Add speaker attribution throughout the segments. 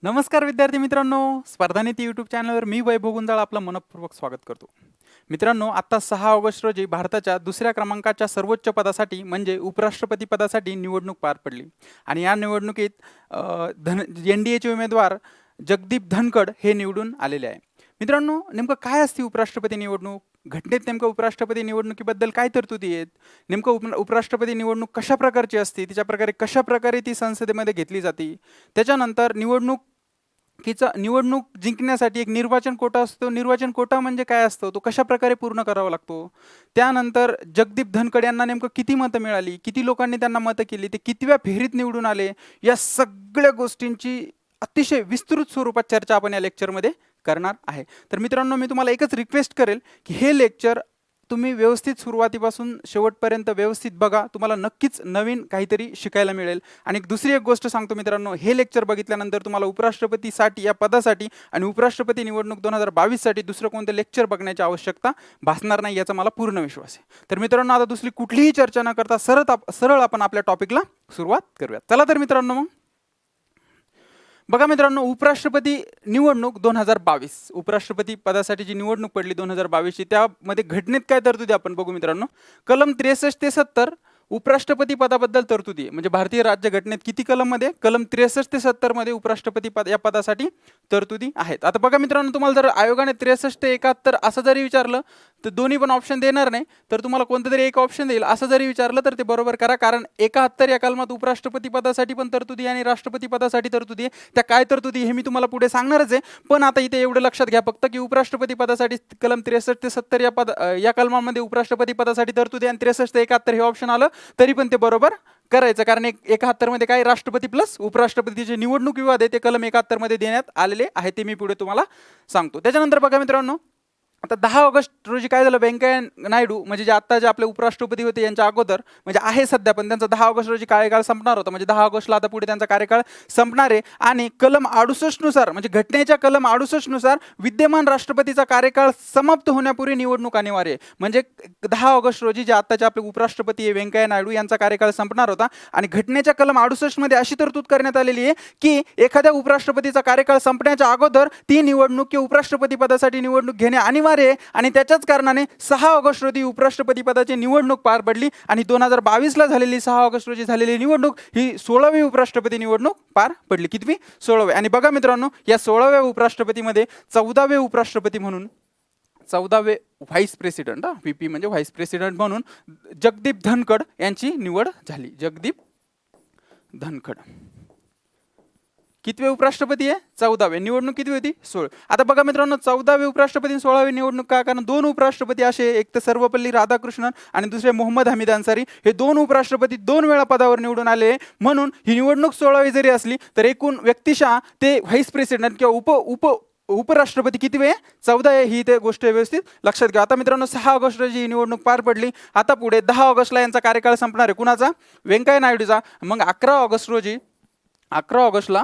Speaker 1: नमस्कार विद्यार्थी मित्रांनो, स्पर्धानीती यूट्यूब चॅनलवर मी वैभव गुंजाळ आपलं मनपूर्वक स्वागत करतो. मित्रांनो, आता 6 ऑगस्ट रोजी भारताच्या दुसऱ्या क्रमांकाच्या सर्वोच्च पदासाठी म्हणजे उपराष्ट्रपती पदासाठी निवडणूक पार पडली आणि या निवडणुकीत NDAचे उमेदवार जगदीप धनखड हे निवडून आलेले आहे. मित्रांनो, नेमकं काय असते उपराष्ट्रपती निवडणूक? घटनेत नेमकं उपराष्ट्रपती निवडणुकीबद्दल काय तरतुदी आहेत? नेमकं उपराष्ट्रपती निवडणूक कशा प्रकारची असते? तिच्या प्रकारे कशा प्रकारे ती संसदेमध्ये घेतली जाते? त्याच्यानंतर निवडणूक जिंकण्यासाठी एक निर्वाचन कोटा असतो. निर्वाचन कोटा म्हणजे काय असतो? तो कशा प्रकारे पूर्ण करावा लागतो? त्यानंतर जगदीप धनखड यांना नेमकं किती मतं मिळाली? किती लोकांनी त्यांना मतं केली? ते कितव्या फेरीत निवडून आले? या सगळ्या गोष्टींची अतिशय विस्तृत स्वरूपात चर्चा आपण या लेक्चरमध्ये करणार आहे. तर मित्रांनो, मी तुम्हाला एकच रिक्वेस्ट करेल की हे लेक्चर तुम्ही व्यवस्थित सुरुवातीपासून शेवटपर्यंत व्यवस्थित बघा. तुम्हाला नक्कीच नवीन काहीतरी शिकायला मिळेल. आणि दुसरी एक गोष्ट सांगतो मित्रांनो, हे लेक्चर बघितल्यानंतर तुम्हाला उपराष्ट्रपतीसाठी या पदासाठी आणि उपराष्ट्रपती निवडणूक 2022 साठी दुसरं कोणतं लेक्चर बघण्याची आवश्यकता भासणार नाही याचा मला पूर्ण विश्वास आहे. तर मित्रांनो, आता दुसरी कुठलीही चर्चा न करता सरळ आपण आपल्या टॉपिकला सुरुवात करूया. चला तर मित्रांनो, मग बघा मित्रांनो, उपराष्ट्रपती निवडणूक 2022 उपराष्ट्रपती पदासाठी जी निवडणूक पडली 2022 ची, त्यामध्ये घटनेत काय तरतुदी आपण बघू मित्रांनो. कलम 63 ते 70 उपराष्ट्रपती पदाबद्दल तरतुदी म्हणजे भारतीय राज्यघटनेत किती कलम मध्ये? कलम 63 ते 70 मध्ये उपराष्ट्रपती पद या पदासाठी तरतुदी आहेत. आता बघा मित्रांनो, तुम्हाला जर आयोगाने 63 ते 71 असं जरी विचारलं तर दोन्ही पण ऑप्शन देणार नाही, तर तुम्हाला कोणतं तरी एक ऑप्शन देईल. असं जरी विचारलं तर ते बरोबर करा, कारण 71 या कलमात उपराष्ट्रपती पदासाठी पण तरतुदी आणि राष्ट्रपती पदासाठी तरतुदी आहे. त्या काय तरतुदी हे मी तुम्हाला पुढे सांगणारच आहे. पण आता इथे एवढं लक्षात घ्या फक्त की उपराष्ट्रपती पदासाठी कलम 63 ते 70 या कलमामध्ये उपराष्ट्रपती पदासाठी तरतुदी आणि 63 ते 71 हे ऑप्शन आलं तरी पण ते बरोबर करायचं, कारण 71 मध्ये काय राष्ट्रपती प्लस उपराष्ट्रपतीचे निवडणूक विवाद आहे ते कलम 71 मध्ये देण्यात आलेले आहे. ते मी पुढे तुम्हाला सांगतो. त्याच्यानंतर बघा मित्रांनो, आता 10 ऑगस्ट रोजी काय झालं, व्यंकय्या नायडू म्हणजे जे आपले उपराष्ट्रपती होते यांच्या अगोदर म्हणजे आहे सध्या, पण त्यांचा 10 ऑगस्ट रोजी कार्यकाळ संपणार होता. म्हणजे 10 ऑगस्टला आता पुढे त्यांचा कार्यकाळ संपणार आहे आणि कलम 68 नुसार म्हणजे घटनेच्या कलम 68 नुसार विद्यमान राष्ट्रपतीचा कार्यकाळ समाप्त होण्यापूर्वी निवडणूक अनिवार्य आहे. म्हणजे 10 ऑगस्ट रोजी जे आताचे आपले उपराष्ट्रपती आहे व्यंकय्या नायडू यांचा कार्यकाळ संपणार होता आणि घटनेच्या कलम 68 मध्ये अशी तरतूद करण्यात आलेली आहे की एखाद्या उपराष्ट्रपतीचा कार्यकाळ संपण्याच्या अगोदर ती निवडणूक किंवा उपराष्ट्रपती पदासाठी निवडणूक घेणे अनिवार्य आहे. आणि त्याच्याच कारणाने 6 ऑगस्ट रोजी उपराष्ट्रपती पदाची निवडणूक पार पडली आणि 2022 ला झालेली 6 ऑगस्ट रोजी झालेली निवडणूक ही 16वी उपराष्ट्रपती निवडणूक पार पडली. कितवी? 16वी. आणि बघा मित्रांनो, या 16व्या उपराष्ट्रपतीमध्ये 14वे उपराष्ट्रपती म्हणून 14वे व्हाईस प्रेसिडेंट VP म्हणजे व्हाईस प्रेसिडेंट म्हणून जगदीप धनखड यांची निवड झाली. जगदीप धनखड कितवे उपराष्ट्रपती आहे? 14वे. निवडणूक किती होती? 16. आता बघा मित्रांनो, 14वे उपराष्ट्रपती 16वी निवडणूक का? कारण दोन उपराष्ट्रपती असे, एक तर सर्वपल्ली राधाकृष्णन आणि दुसरे मोहम्मद हमीद अन्सारी, हे दोन उपराष्ट्रपती 2 वेळा पदावर निवडून आले. म्हणून ही निवडणूक 16वी जरी असली तर एकूण व्यक्तिशः ते व्हाईस प्रेसिडेंट किंवा उपराष्ट्रपती किती वेळ? 14 आहे. ही ते गोष्ट व्यवस्थित लक्षात घ्या. आता मित्रांनो, 6 ऑगस्ट रोजी ही निवडणूक पार पडली. आता पुढे 10 ऑगस्टला यांचा कार्यकाळ संपणार आहे. कुणाचा? व्यंकय्या नायडूचा. मग 11 ऑगस्टला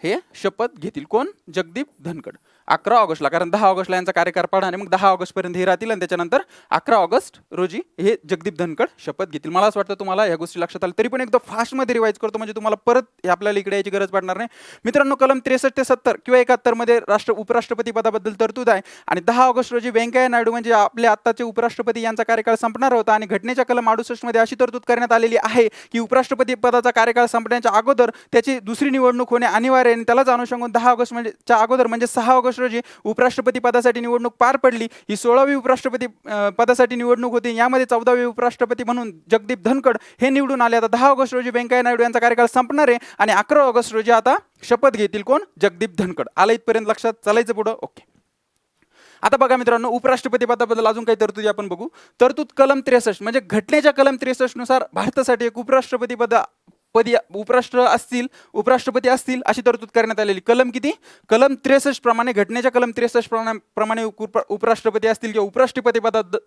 Speaker 1: हे शपथ घेतील. कोण? जगदीप धनखड. 11 ऑगस्टला, कारण 10 ऑगस्टला यांचा कार्यकाळ पडणार आहे. मग 10 ऑगस्ट पर्यंत हे राहतील आणि त्याच्यानंतर 11 ऑगस्ट रोजी हे जगदीप धनखड शपथ घेतील. मला असं वाटतं तुम्हाला या गोष्टी लक्षात आल्या. तरी पण एकदा फास्टमध्ये रिवाइज करतो म्हणजे तुम्हाला परत हे आपल्याला इकडे यायची गरज पडणार नाही. मित्रांनो, कलम 63 ते 70 किंवा 71 मध्ये उपराष्ट्रपती पदाबद्दल तरतूद आहे आणि 10 ऑगस्ट रोजी व्यंकय्या नायडू म्हणजे आपले आत्ताचे उपराष्ट्रपती यांचा कार्यकाळ संपणार होता आणि घटनेच्या कलम 68 मध्ये अशी तरतूद करण्यात आलेली आहे की उपराष्ट्रपती पदाचा कार्यकाळ संपण्याच्या अगोदर त्याची दुसरी निवडणूक होणे अनिवार्य आहे. आणि त्यालाच अनुषंगाने 10 ऑगस्ट म्हणजे अगोदर म्हणजे 6 ऑगस्ट रोजी उपराष्ट्रपती पदासाठी निवडणूक पार पडली. ही 16वी उपराष्ट्रपती पदासाठी निवडणूक होती. यामध्ये 14वे उपराष्ट्रपती म्हणून जगदीप धनखड हे निवडून आले. आता 10 ऑगस्ट रोजी व्यंकय्या नायडू यांचा कार्यकाळ संपणार आहे आणि 11 ऑगस्ट रोजी आता शपथ घेतील. कोण? जगदीप धनखड. आला इथपर्यंत लक्षात? चालायचं पुढं? ओके. आता बघा मित्रांनो, उपराष्ट्रपती पदाबद्दल अजून काही तरतुदी आपण बघू. तरतूद कलम 63 म्हणजे घटनेच्या कलम 63 नुसार भारतासाठी एक उपराष्ट्रपती उपराष्ट्रपती असतील अशी तरतूद करण्यात आलेली. कलम किती? कलम 63 प्रमाणे, घटनेच्या कलम 63 प्रमाणे उपराष्ट्रपती असतील किंवा उपराष्ट्रपती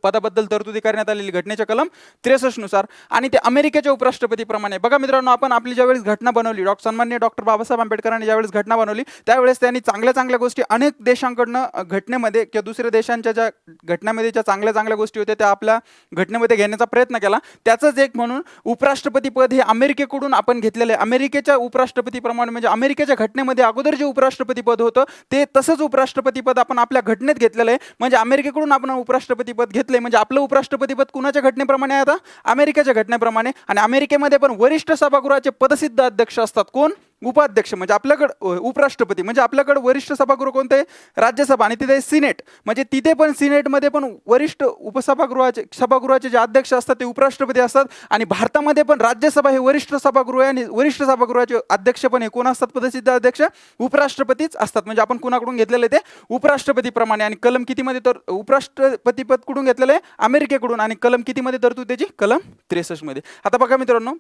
Speaker 1: पदाबद्दल तरतुदी करण्यात आलेली घटनेच्या कलम 63 नुसार. आणि ते अमेरिकेच्या उपराष्ट्रपती प्रमाणे. बघा मित्रांनो, आपण आपली ज्यावेळेस घटना बनवली, सन्माननीय डॉक्टर बाबासाहेब आंबेडकरांनी ज्यावेळेस घटना बनवली त्यावेळेस त्यांनी चांगल्या गोष्टी अनेक देशांकडनं घटनेमध्ये किंवा दुसऱ्या देशांच्या ज्या घटनेमध्ये ज्या चांगल्या गोष्टी होत्या त्या आपल्या घटनेमध्ये घेण्याचा प्रयत्न केला. त्याचंच एक म्हणून उपराष्ट्रपती पद हे अमेरिकेकडून अमेरिकेकडून आपण घेतलेले अमेरिकेच्या उपराष्ट्रपतीप्रमाणे म्हणजे अमेरिकेच्या घटनेमध्ये अगोदर जे उपराष्ट्रपती पद होतं ते तसंच उपराष्ट्रपती पद आपण आपल्या घटनेत घेतलेलं आहे. म्हणजे अमेरिकेकडून आपण उपराष्ट्रपती पद घेतले म्हणजे आपलं उपराष्ट्रपती पद कुणाच्या घटनेप्रमाणे आहे आता? अमेरिकेच्या घटनेप्रमाणे. आणि अमेरिकेमध्ये पण वरिष्ठ सभागृहाचे पदसिद्ध अध्यक्ष असतात. कोण? उपाध्यक्ष. म्हणजे आपल्याकडे उपराष्ट्रपती म्हणजे आपल्याकडे वरिष्ठ सभागृह कोणते? राज्यसभा. आणि तिथे सिनेट म्हणजे तिथे पण सिनेटमध्ये पण वरिष्ठ सभागृहाचे जे अध्यक्ष असतात ते उपराष्ट्रपती असतात. आणि भारतामध्ये पण राज्यसभा हे वरिष्ठ सभागृह आहे आणि वरिष्ठ सभागृहाचे अध्यक्ष पण हे कोण असतात? पदसिद्ध अध्यक्ष उपराष्ट्रपतीच असतात. म्हणजे आपण कुणाकडून घेतलेले ते उपराष्ट्रपतीप्रमाणे. आणि कलम कितीमध्ये तर उपराष्ट्रपती पद कुठून घेतलेलं आहे? अमेरिकेकडून. आणि कलम कितीमध्ये तरतूद त्याची? कलम 63 मध्ये. आता बघा मित्रांनो,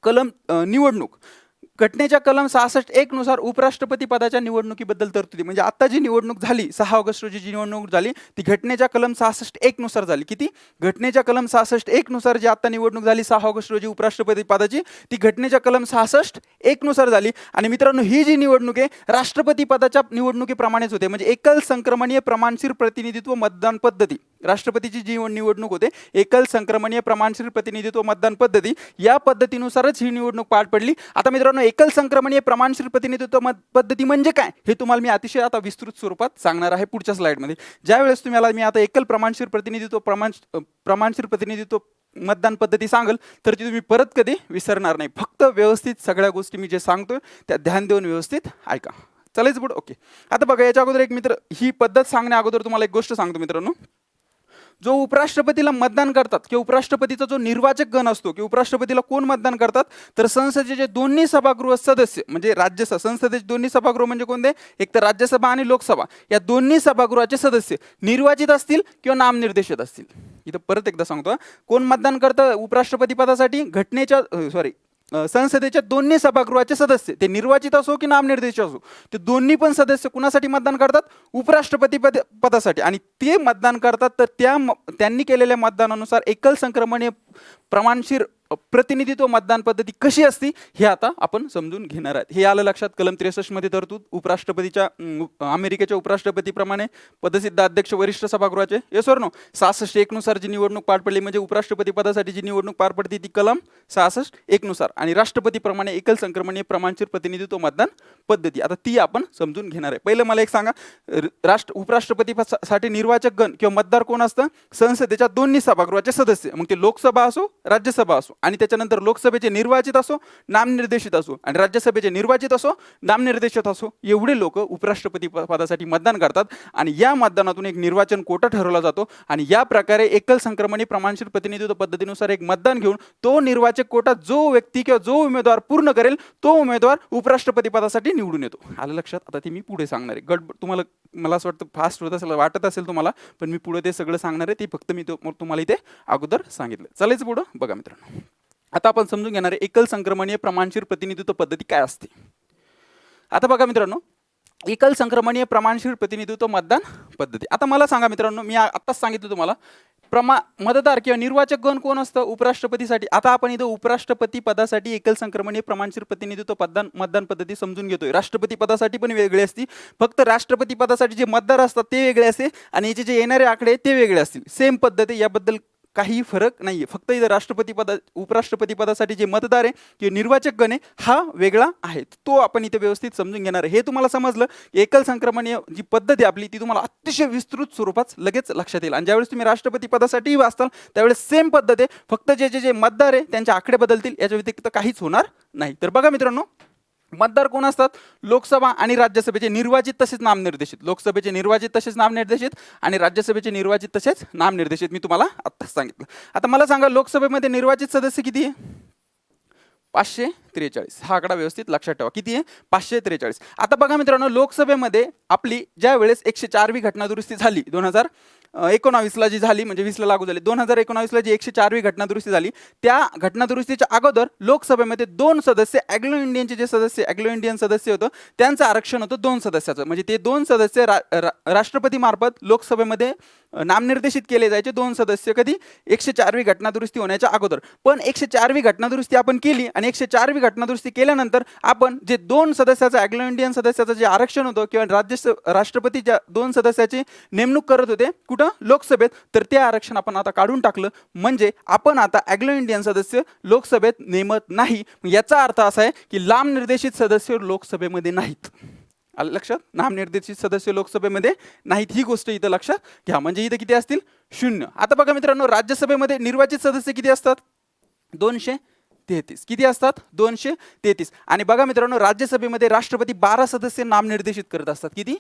Speaker 1: कलम निवडणूक घटनेच्या कलम 66(1) नुसार उपराष्ट्रपती पदाच्या निवडणुकीबद्दल तरतुदी. म्हणजे आता जी निवडणूक झाली 6 ऑगस्ट रोजी जी निवडणूक झाली ती घटनेच्या कलम 66(1) नुसार झाली. किती? घटनेच्या कलम 66(1) नुसार जी आता निवडणूक झाली 6 ऑगस्ट रोजी उपराष्ट्रपती पदाची ती घटनेच्या कलम 66(1) नुसार झाली. आणि मित्रांनो ही जी निवडणूक आहे राष्ट्रपती पदाच्या निवडणुकीप्रमाणेच होते. म्हणजे एकल संक्रमणीय प्रमाणशीर प्रतिनिधित्व मतदान पद्धती. राष्ट्रपतीची जी निवडणूक होते एकल संक्रमणीय प्रमाणशीर प्रतिनिधित्व मतदान पद्धती या पद्धतीनुसारच ही निवडणूक पार पडली. आता मित्रांनो एकल संक्रमणीय प्रमाणशीर प्रतिनिधित्व पद्धती म्हणजे काय हे तुम्हाला मी अतिशय आता विस्तृत स्वरूपात सांगणार आहे पुढच्या स्लाइडमध्ये. ज्यावेळेस तुम्हाला मी आता एकल प्रमाणशीर प्रतिनिधित्व मतदान पद्धती सांगल तर ती तुम्ही परत कधी विसरणार नाही. फक्त व्यवस्थित सगळ्या गोष्टी मी जे सांगतोय त्या ध्यान देऊन व्यवस्थित ऐका. चालायचं पुढे. ओके. आता बघा याच्या अगोदर एक मित्र ही पद्धत सांगण्या अगोदर तुम्हाला एक गोष्ट सांगतो मित्रांनो. जो उपराष्ट्रपतीला मतदान करतात किंवा उपराष्ट्रपतीचा जो निर्वाचक गण असतो की उपराष्ट्रपतीला कोण मतदान करतात तर संसदेचे दोन्ही सभागृह सदस्य म्हणजे राज्यसभा संसदेचे दोन्ही सभागृह म्हणजे कोणते? एक तर राज्यसभा आणि लोकसभा या दोन्ही सभागृहाचे सदस्य निर्वाचित असतील किंवा नामनिर्देशित असतील. इथं परत एकदा सांगतो कोण मतदान करतं उपराष्ट्रपती पदासाठी? संसदेच्या दोन्ही सभागृहाचे सदस्य ते निर्वाचित असो की नामनिर्देशित असो ते दोन्ही पण सदस्य कुणासाठी मतदान करतात? उपराष्ट्रपती पदासाठी. आणि ते मतदान करतात तर त्यांनी केलेल्या मतदानानुसार एकल संक्रमणीय प्रमाणशीर प्रतिनिधित्व मतदान पद्धती कशी असती हे आता आपण समजून घेणार आहेत. हे आलं लक्षात. कलम 63 मध्ये तरतूद उपराष्ट्रपतीच्या अमेरिकेच्या उपराष्ट्रपतीप्रमाणे पदसिद्ध अध्यक्ष वरिष्ठ सभागृहाचे. येस और नो? 66(1) नुसार जी निवडणूक पार पडली म्हणजे उपराष्ट्रपती पदासाठी जी निवडणूक पार पडते ती कलम 66(1) नुसार. आणि राष्ट्रपतीप्रमाणे एकल संक्रमणीय प्रमाणशीर प्रतिनिधित्व मतदान पद्धती आता ती आपण समजून घेणार आहे. पहिलं मला एक सांगा उपराष्ट्रपतीसाठी निर्वाचक गण किंवा मतदार कोण असतं? संसदेच्या दोन्ही सभागृहाचे सदस्य. मग ते लोकसभा असो राज्यसभा असो. आणि त्याच्यानंतर लोकसभेचे निर्वाचित असो नामनिर्देशित असो आणि राज्यसभेचे निर्वाचित असो नामनिर्देशित असो एवढे लोक उपराष्ट्रपती पदासाठी मतदान करतात. आणि या मतदानातून एक निर्वाचन कोटा ठरवला जातो. आणि या प्रकारे एकल संक्रमणीय प्रमाणशीर प्रतिनिधित्व पद्धतीनुसार एक मतदान घेऊन तो निर्वाचक कोटा जो व्यक्ती किंवा जो उमेदवार पूर्ण करेल तो उमेदवार उपराष्ट्रपती पदासाठी निवडून येतो. आलं लक्षात? आता ते मी पुढे सांगणार आहे. तुम्हाला मला असं फास्ट होत असेल वाटत असेल तुम्हाला पण मी पुढे ते सगळं सांगणार आहे. ते फक्त मी तुम्हाला इथे अगोदर सांगितलं. चालायचं पुढं. बघा मित्रांनो आता आपण समजून घेणार आहे एकल संक्रमणीय प्रमाणशीर प्रतिनिधित्व पद्धती काय असते. आता बघा मित्रांनो एकल संक्रमणीय प्रमाणशीर प्रतिनिधित्व मतदान पद्धती. आता मला सांगा मित्रांनो मी आत्ताच सांगितलं तुम्हाला मतदार किंवा निर्वाचक गण कोण असतं उपराष्ट्रपतीसाठी. आता आपण इथं उपराष्ट्रपती पदासाठी एकल संक्रमणीय प्रमाणशीर प्रतिनिधित्व मतदान पद्धती समजून घेतोय. राष्ट्रपती पदासाठी पण वेगळी असती. फक्त राष्ट्रपती पदासाठी जे मतदार असतात ते वेगळे असते आणि याचे जे येणारे आकडे ते वेगळे असतील. सेम पद्धती याबद्दल काही फरक नाहीये. फक्त इथं उपराष्ट्रपती पदासाठी जे मतदार आहे किंवा निर्वाचक गण आहे हा वेगळा आहे. तो आपण इथे व्यवस्थित समजून घेणार आहे. हे तुम्हाला समजलं की एकल संक्रमणीय जी पद्धत आहे आपली ती तुम्हाला अतिशय विस्तृत स्वरूपात लगेच लक्षात येईल. आणि ज्यावेळेस तुम्ही राष्ट्रपती पदासाठीही वाचताल त्यावेळेस सेम पद्धत आहे. फक्त जे मतदार आहे त्यांचे आकडे बदलतील याच्या व्यतिरिक्त काहीच होणार नाही. तर बघा मित्रांनो मतदार कोण असतात? लोकसभा आणि राज्यसभेचे निर्वाचित तसेच नामनिर्देशित. लोकसभेचे निर्वाचित तसेच नामनिर्देशित आणि राज्यसभेचे निर्वाचित तसेच नामनिर्देशित. मी तुम्हाला आत्ताच सांगितलं. आता मला सांगा लोकसभेमध्ये निर्वाचित सदस्य किती आहे? 543. हा आकडा व्यवस्थित लक्षात ठेवा. किती आहे? 543. आता बघा मित्रांनो लोकसभेमध्ये आपली ज्या वेळेस 104वी घटनादुरुस्ती झाली 2019ला जी झाली म्हणजे 20ला लागू झाली 2019ला जी 104वी घटनादुरुस्ती झाली त्या घटनादुरुस्तीच्या अगोदर लोकसभेमध्ये 2 सदस्य अँग्लो इंडियन सदस्य होतं त्यांचं आरक्षण होतं 2 सदस्याचं. म्हणजे ते 2 सदस्य राष्ट्रपती मार्फत लोकसभेमध्ये नामनिर्देशित केले जायचे 2 सदस्य. कधी? 104वी घटनादुरुस्ती होण्याच्या अगोदर. पण 104वी घटनादुरुस्ती आपण केली आणि 104वी घटनादुरुस्ती केल्यानंतर आपण जे 2 सदस्याचं अँग्लो इंडियन सदस्याचं जे आरक्षण होतं किंवा राष्ट्रपती ज्या 2 सदस्याची नेमणूक करत होते कुठं? कुठं लोकसभेत, तर ते आरक्षण आपण आता काढून टाकलं, म्हणजे आपण आता अँग्लो इंडियन सदस्य लोकसभेत नेमत नाही. याचा अर्थ असा आहे की लांब निर्देशित सदस्य लोकसभेमध्ये नाहीत. आलं लक्षात? नामनिर्देशित सदस्य लोकसभेमध्ये नाहीत, ही गोष्ट इथं लक्षात घ्या. म्हणजे इथं किती असतील? 0. आता बघा मित्रांनो, राज्यसभेमध्ये निर्वाचित सदस्य किती असतात? 233. किती असतात? 233. आणि बघा मित्रांनो, राज्यसभेमध्ये राष्ट्रपती 12 सदस्य नामनिर्देशित करत असतात. किती?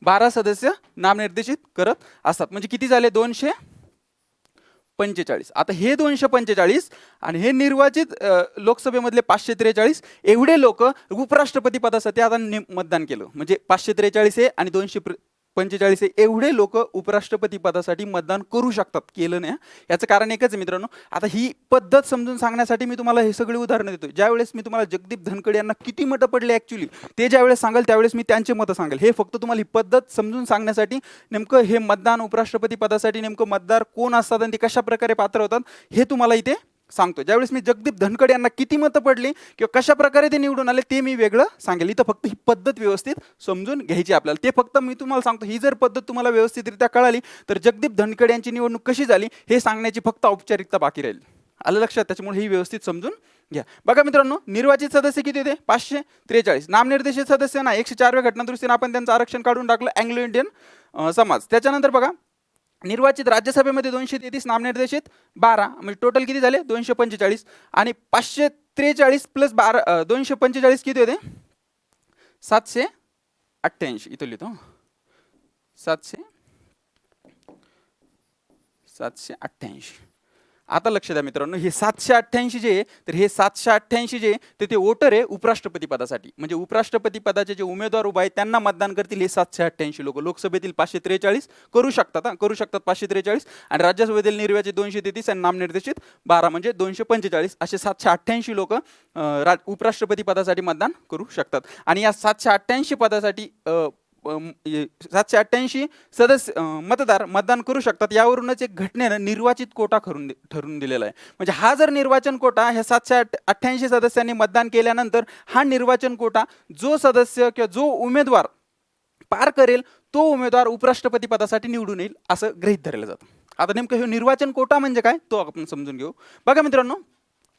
Speaker 1: 12 सदस्य नामनिर्देशित करत असतात. म्हणजे किती झाले? 245. आता हे 245 आणि हे निर्वाचित लोकसभेमधले 543, एवढे लोक उपराष्ट्रपती पदासाठी आता मतदान केलं. म्हणजे 543 आहे आणि 245 आहे, एवढे लोक उपराष्ट्रपती पदासाठी मतदान करू शकतात. केलं नाही. याचं कारण एकच आहे मित्रांनो. आता ही पद्धत समजून सांगण्यासाठी मी तुम्हाला हे सगळे उदाहरणं देतो. ज्यावेळेस मी तुम्हाला जगदीप धनखड यांना किती मतं पडले ॲक्च्युली ते ज्यावेळेस सांगाल त्यावेळेस मी त्यांचे मतं सांगेल. हे फक्त तुम्हाला ही पद्धत समजून सांगण्यासाठी, नेमकं हे मतदान उपराष्ट्रपती पदासाठी नेमकं मतदार कोण असतात आणि ते कशा प्रकारे पात्र होतात हे तुम्हाला इथे सांगतो. ज्यावेळेस मी जगदीप धनखड यांना किती मतं पडली किंवा कशा प्रकारे ते निवडून आले ते मी वेगळं सांगेल. इथं फक्त ही पद्धत व्यवस्थित समजून घ्यायची आपल्याला. ते फक्त मी तुम्हाला सांगतो. ही जर पद्धत तुम्हाला व्यवस्थितरित्या कळाली तर जगदीप धनखड यांची निवडणूक कशी झाली हे सांगण्याची फक्त औपचारिकता बाकी राहील. आलं लक्षात? त्याच्यामुळे ही व्यवस्थित समजून घ्या. बघा मित्रांनो, निर्वाचित सदस्य किती होते? 543. नामनिर्देशित सदस्य ना 104व्या घटनादुरुस्तीने आपण त्यांचं आरक्षण काढून टाकलं, अँग्लो इंडियन समाज. त्याच्यानंतर बघा, निर्वाचित राज्यसभेमध्ये 233, नामनिर्देशित 12, म्हणजे टोटल किती झाले? 245. आणि 543 प्लस 12 245 किती होते? 788. इथं लिहितो 788. आता लक्ष द्या मित्रांनो, हे 788 जे तर हे 788 जे ते वोटर आहे उपराष्ट्रपती पदासाठी. म्हणजे उपराष्ट्रपती पदाचे जे उमेदवार उभा आहेत त्यांना मतदान करतील हे 788 लोक. लोकसभेतील 543 करू शकतात, करू शकतात 543, आणि राज्यसभेतील निर्वाचित 233 आणि नामनिर्देशित 12 म्हणजे 245, असे 788 लोक उपराष्ट्रपती पदासाठी मतदान करू शकतात. आणि या 788 पदासाठी 788 सदस्य मतदार मतदान करू शकतात. यावरूनच एक घटनेनं निर्वाचित कोटा ठरवून दिलेला आहे. म्हणजे हा जर निर्वाचन कोटा ह्या 788 सदस्यांनी मतदान केल्यानंतर हा निर्वाचन कोटा जो सदस्य किंवा जो उमेदवार पार करेल तो उमेदवार उपराष्ट्रपती पदासाठी निवडून येईल असं गृहीत धरलं जातं. आता नेमकं हे निर्वाचन कोटा म्हणजे काय तो आपण समजून घेऊ. बघा मित्रांनो,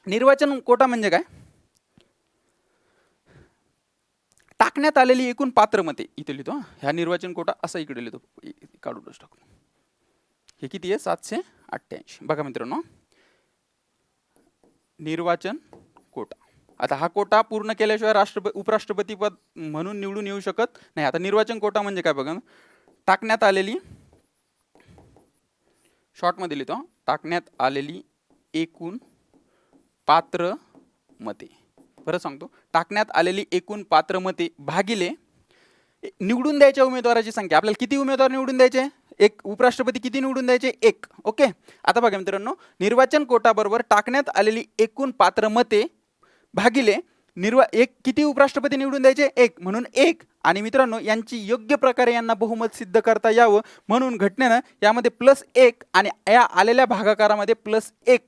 Speaker 1: निर्वाचन कोटा म्हणजे काय? टाकण्यात आलेली एकूण पात्र मते. इथे लिहितो, ह्या निर्वाचन कोटा असा इकडे लिहितो, काढूनच टाकू. हे किती आहे? 788. बघा मित्रांनो, निर्वाचन कोटा. आता हा कोटा पूर्ण केल्याशिवाय उपराष्ट्रपती पद म्हणून निवडून येऊ शकत नाही. आता निर्वाचन कोटा म्हणजे काय बघा, टाकण्यात आलेली, शॉर्ट मध्ये लिहितो, टाकण्यात आलेली एकूण पात्र मते. परत सांगतो, टाकण्यात आलेली एकूण पात्र मते भागिले निवडून द्यायच्या उमेदवाराची संख्या. आपल्याला किती उमेदवार निवडून द्यायचे? एक. उपराष्ट्रपती किती निवडून द्यायचे? 1. ओके. आता बघा मित्रांनो, निर्वाचन कोटा बरोबर टाकण्यात आलेली एकूण पात्र मते भागिले किती उपराष्ट्रपती निवडून द्यायचे? 1. म्हणून 1. आणि मित्रांनो, यांची योग्य प्रकारे यांना बहुमत सिद्ध करता यावं म्हणून घटनेनं यामध्ये +1 आणि या आलेल्या भागाकारामध्ये +1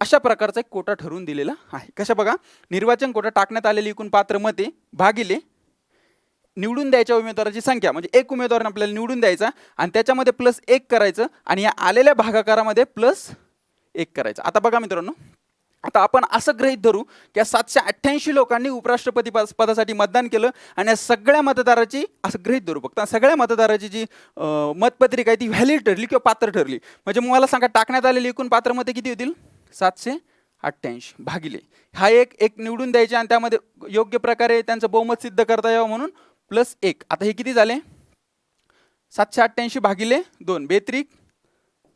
Speaker 1: अशा प्रकारचा एक कोटा ठरवून दिलेला आहे. कशा बघा, निर्वाचन कोटा टाकण्यात आलेली एकूण पात्र मते भागिले निवडून द्यायच्या उमेदवाराची संख्या. म्हणजे एक उमेदवार आपल्याला निवडून द्यायचा आणि त्याच्यामध्ये +1 करायचं आणि या आलेल्या भागाकारामध्ये +1 करायचं. आता बघा मित्रांनो, आता आपण असं गृहीत धरू की 788 लोकांनी उपराष्ट्रपती पदासाठी मतदान केलं आणि या सगळ्या मतदाराची, असं गृहीत धरू फक्त, सगळ्या मतदाराची जी मतपत्रिका आहे ती व्हॅलिड ठरली किंवा पात्र ठरली. म्हणजे मला सांगा, टाकण्यात आलेली एकूण पात्र मते किती होतील? 788 भागिले हा एक निवडून द्यायचे आणि त्यामध्ये योग्य प्रकारे त्यांचं बहुमत सिद्ध करता यावं म्हणून +1. आता हे किती झाले? 788 भागिले 2, 2